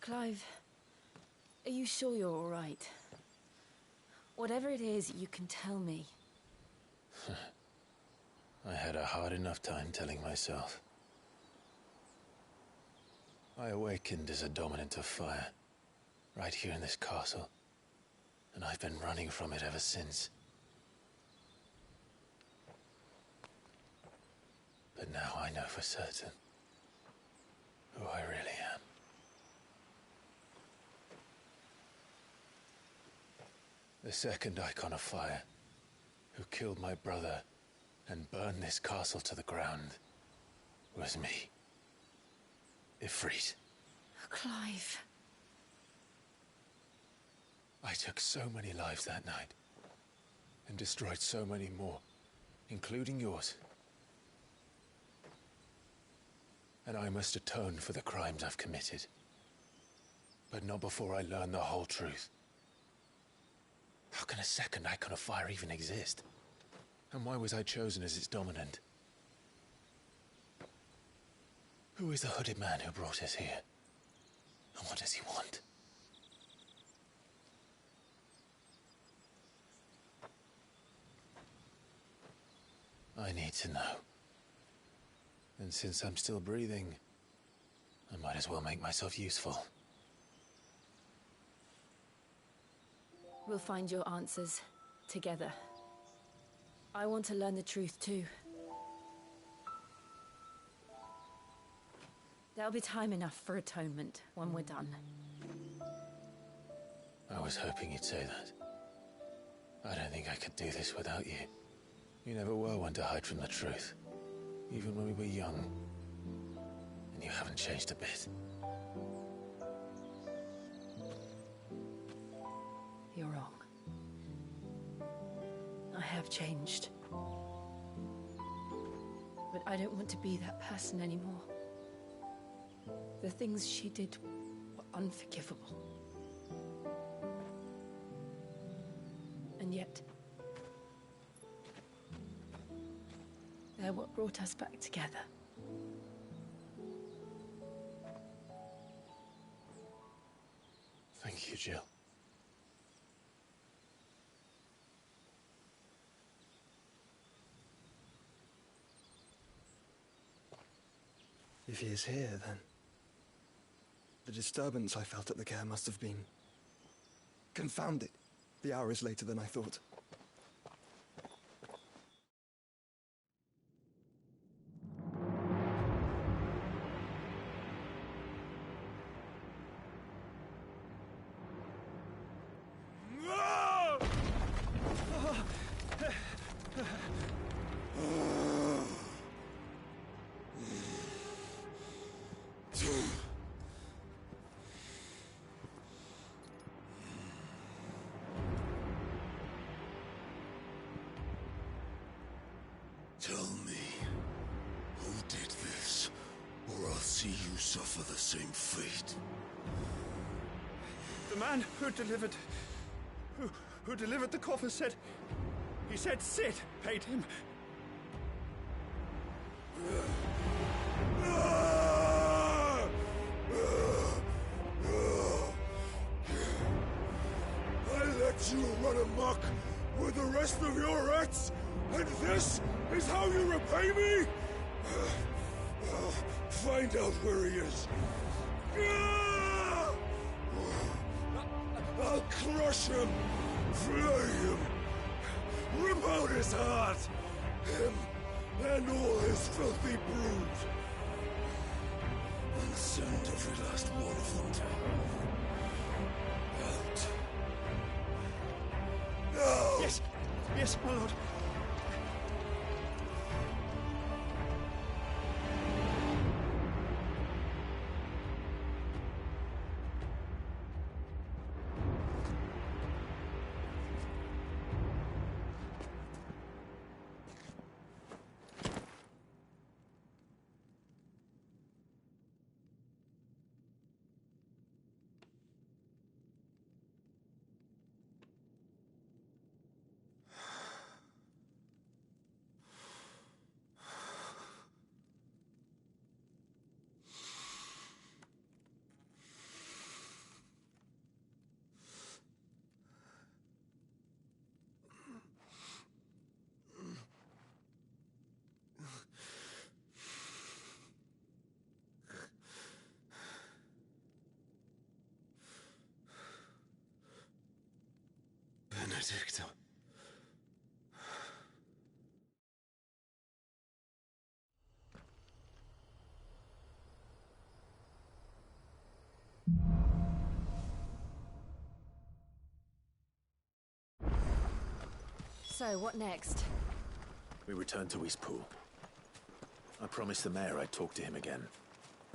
Clive, are you sure you're all right? Whatever it is, you can tell me. I had a hard enough time telling myself. I awakened as a dominant of fire, right here in this castle, and I've been running from it ever since. But now I know for certain who I really am. The second Icon of Fire, who killed my brother and burned this castle to the ground, was me. Ifrit. Clive. I took so many lives that night, and destroyed so many more, including yours. And I must atone for the crimes I've committed. But not before I learn the whole truth. How can a second Icon of Fire even exist? And why was I chosen as its dominant? Who is the hooded man who brought us here? And what does he want? I need to know. And since I'm still breathing, I might as well make myself useful. We'll find your answers together. I want to learn the truth too. There'll be time enough for atonement when we're done. I was hoping you'd say that. I don't think I could do this without you. You never were one to hide from the truth, even when we were young. And you haven't changed a bit. You're wrong. I have changed. But I don't want to be that person anymore. The things she did were unforgivable. And yet, they're what brought us back together. Thank you, Jill. If he is here, then the disturbance I felt at the care must have been confounded. The hour is later than I thought. Tell me, who did this, or I'll see you suffer the same fate. The man who delivered the coffer said... He said Sid paid him. I let you run amok with the rest of your rats, and this is how you repay me? Find out where he is. I'll crush him, flay him, rip out his heart, him and all his filthy brood, and send every last one of them to hell. Out. Now! Yes, yes, my lord. Benedicta. So, what next? We return to Eastpool. I promised the mayor I'd talk to him again.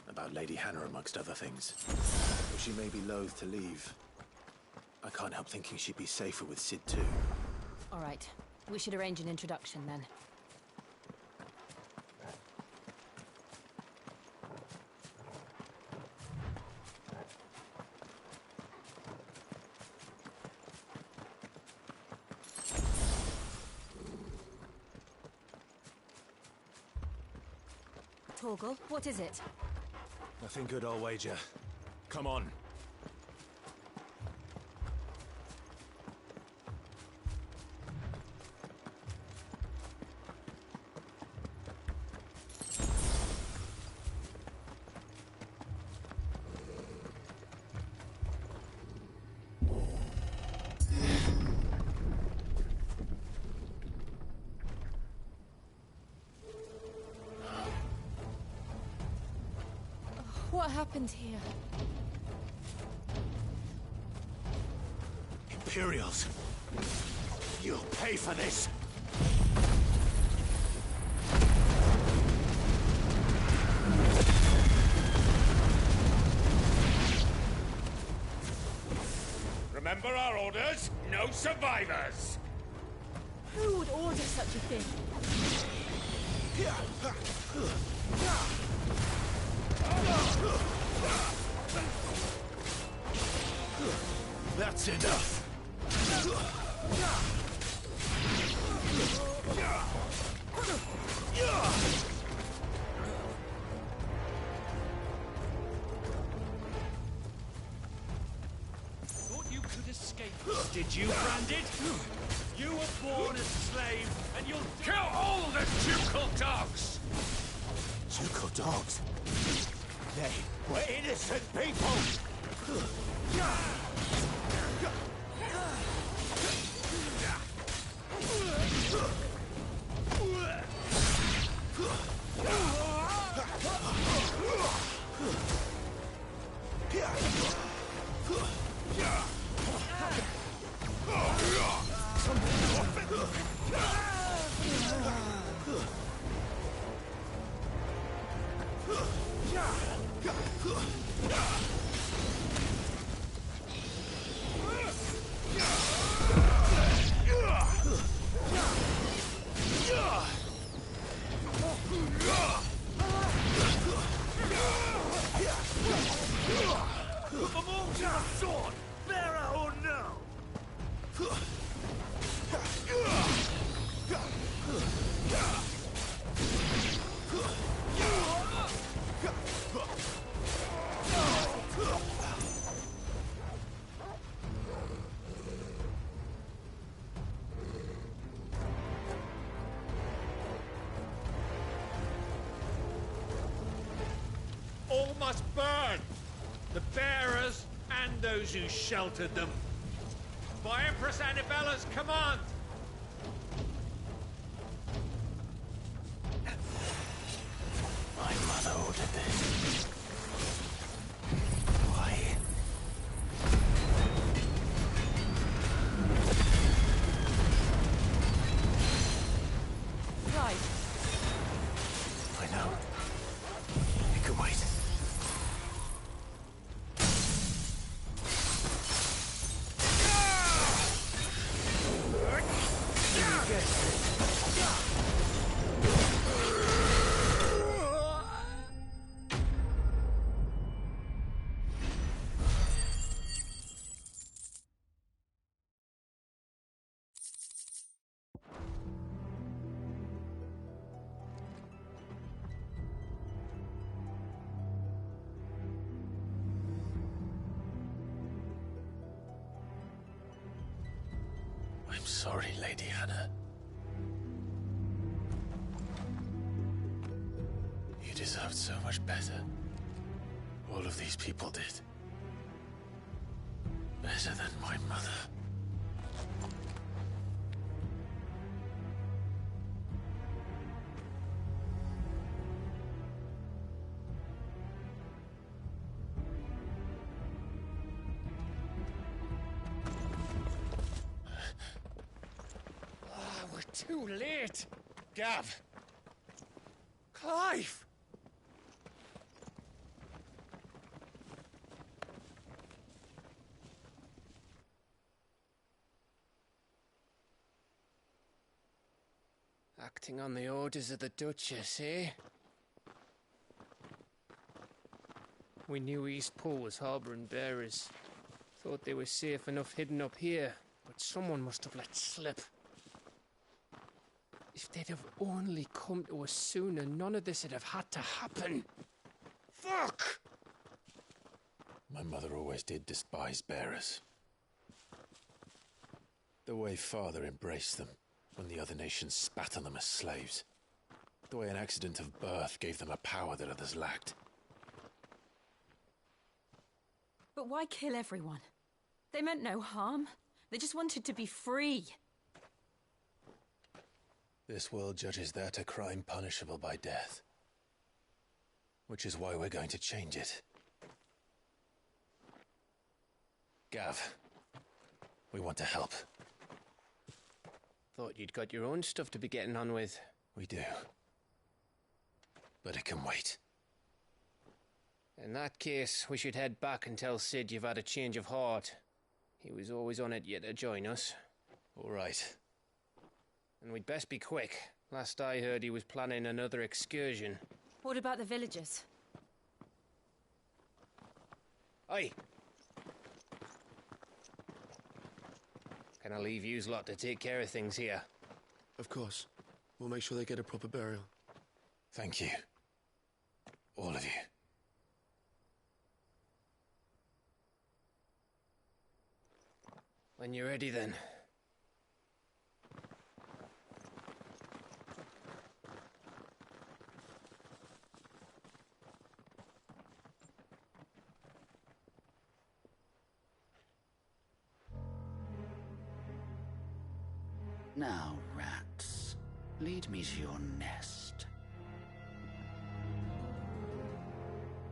About Lady Hannah, amongst other things. Though she may be loath to leave, I can't help thinking she'd be safer with Cid too. All right. We should arrange an introduction then. Torgal, what is it? Nothing good, I'll wager. Come on. What happened here? Imperials! You'll pay for this! Remember our orders? No survivors! Who would order such a thing? That's enough! Thought you could escape, did you, Branded? You were born a slave, and you'll kill all the ducal dogs! Ducal dogs? They were innocent people! Put them all to the sword, bearer or no! All must burn! The bearers and those who sheltered them. By Empress Annabella's command! My mother ordered this. Why? Right. I know. It can wait. I'm sorry, Lady Hannah. You deserved so much better. All of these people did. Better than my mother. too late. Gav! Clive! Acting on the orders of the Duchess, eh? We knew Eastpool was harbouring bearers. Thought they were safe enough hidden up here, but someone must have let slip. If they'd have only come to us sooner, none of this would have had to happen. Fuck! My mother always did despise bearers. The way Father embraced them when the other nations spat on them as slaves. The way an accident of birth gave them a power that others lacked. But why kill everyone? They meant no harm. They just wanted to be free. This world judges that a crime punishable by death. Which is why we're going to change it. Gav, we want to help. Thought you'd got your own stuff to be getting on with. We do. But it can wait. In that case, we should head back and tell Sid you've had a change of heart. He was always on it yet to join us. All right. And we'd best be quick. Last I heard, he was planning another excursion. What about the villagers? Aye. Can I leave yous lot to take care of things here? Of course. We'll make sure they get a proper burial. Thank you. All of you. When you're ready, then. Now, rats, lead me to your nest.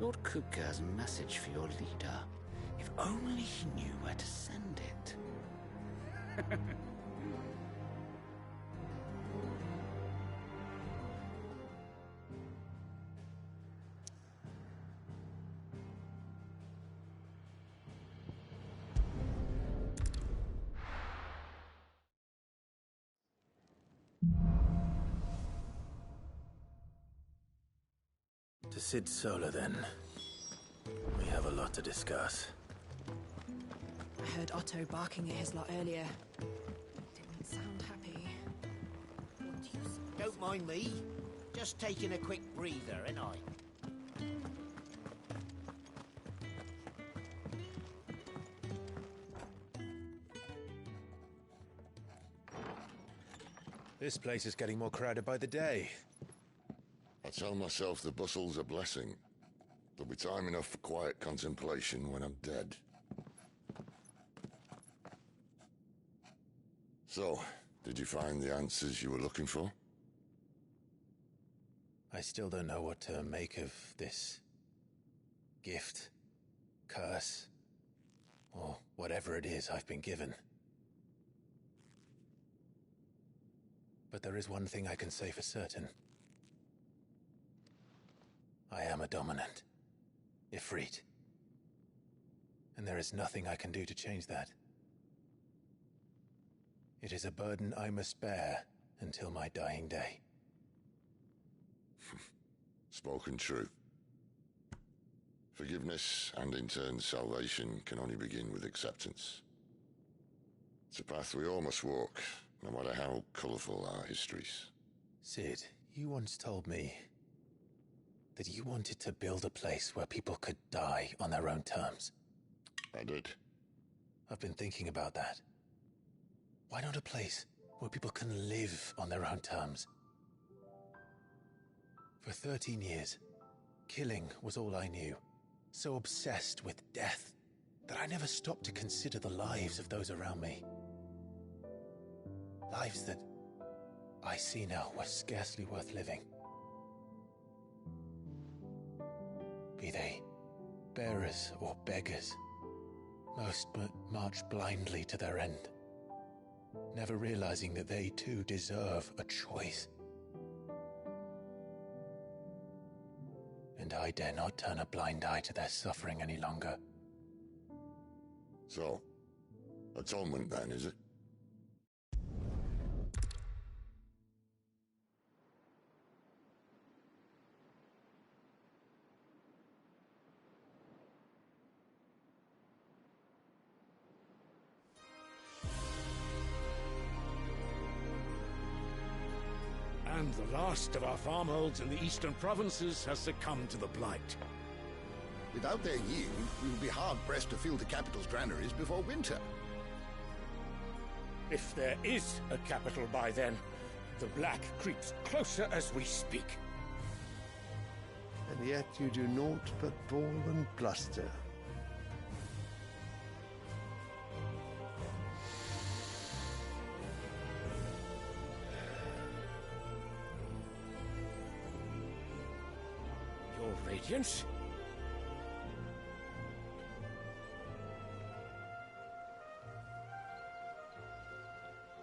Lord Kupka's message for your leader. If only he knew where to send it. To Sid Solar, then. We have a lot to discuss. I heard Otto barking at his lot earlier. Didn't sound happy. Don't mind me. Just taking a quick breather, ain't I? This place is getting more crowded by the day. I tell myself the bustle's a blessing. There'll be time enough for quiet contemplation when I'm dead. So, did you find the answers you were looking for? I still don't know what to make of this gift, curse, or whatever it is I've been given. But there is one thing I can say for certain. I am a dominant, Ifrit. And there is nothing I can do to change that. It is a burden I must bear until my dying day. Spoken true. Forgiveness, and in turn salvation, can only begin with acceptance. It's a path we all must walk, no matter how colourful our histories. Sid, you once told me that you wanted to build a place where people could die on their own terms. I did. I've been thinking about that. Why not a place where people can live on their own terms? For 13 years, killing was all I knew. So obsessed with death that I never stopped to consider the lives of those around me. Lives that I see now were scarcely worth living. Be they bearers or beggars, most march blindly to their end. never realizing that they too deserve a choice. And I dare not turn a blind eye to their suffering any longer. So, atonement then, is it? And the last of our farmholds in the eastern provinces has succumbed to the blight. Without their yield, we will be hard-pressed to fill the capital's granaries before winter. If there is a capital by then, the Black creeps closer as we speak. And yet you do naught but bawl and bluster. Your Radiance?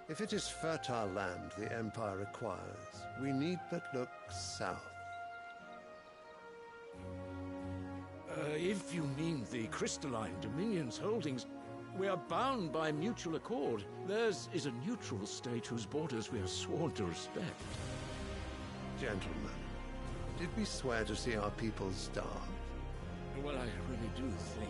If it is fertile land the Empire acquires, we need but look south. If you mean the Crystalline Dominion's holdings, we are bound by mutual accord. Theirs is a neutral state whose borders we are sworn to respect. Gentlemen, did we swear to see our people starve? Well, I really do think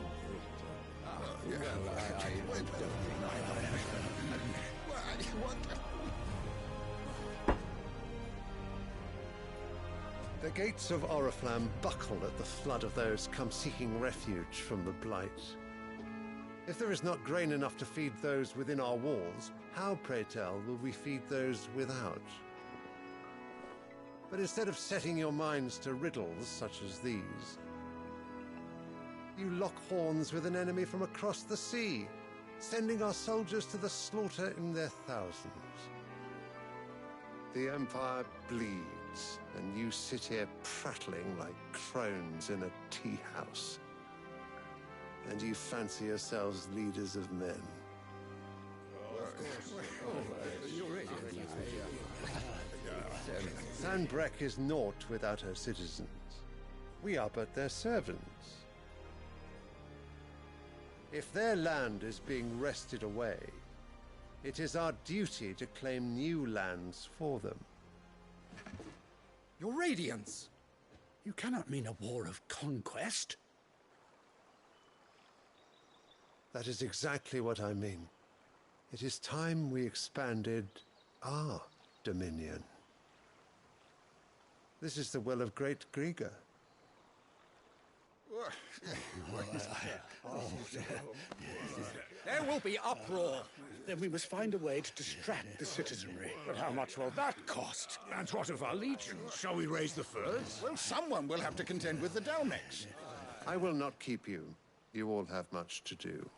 The gates of Oriflamme buckle at the flood of those come seeking refuge from the Blight. If there is not grain enough to feed those within our walls, how, pray tell, will we feed those without? But instead of setting your minds to riddles such as these, you lock horns with an enemy from across the sea, sending our soldiers to the slaughter in their thousands. The Empire bleeds, and you sit here prattling like crones in a tea house. And you fancy yourselves leaders of men. Sanbreque is naught without her citizens. We are but their servants. If their land is being wrested away, it is our duty to claim new lands for them. Your Radiance! You cannot mean a war of conquest. That is exactly what I mean. It is time we expanded our dominion. This is the will of great Grieger. There will be uproar. Then we must find a way to distract the citizenry. But how much will that cost? And what of our legions? Shall we raise the furs? Well, someone will have to contend with the Dalmex. I will not keep you. You all have much to do.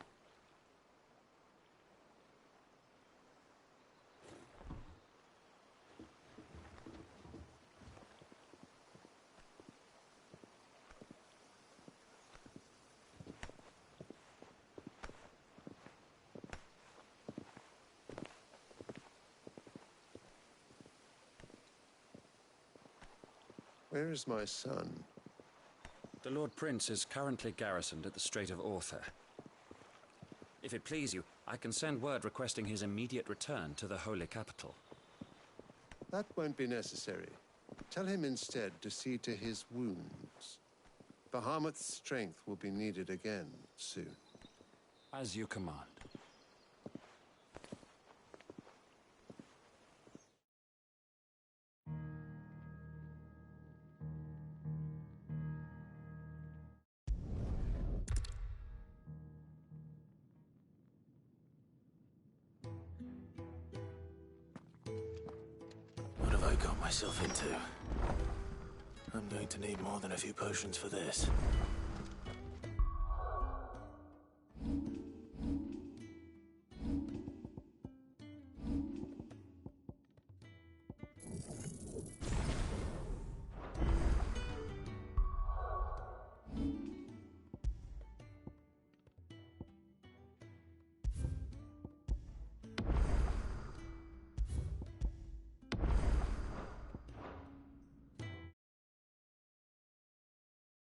Where is my son? The Lord Prince is currently garrisoned at the Strait of Orther. If it please you, I can send word requesting his immediate return to the Holy Capital. That won't be necessary. Tell him instead to see to his wounds. Bahamut's strength will be needed again soon. As you command. What have I got myself into? I'm going to need more than a few potions for this.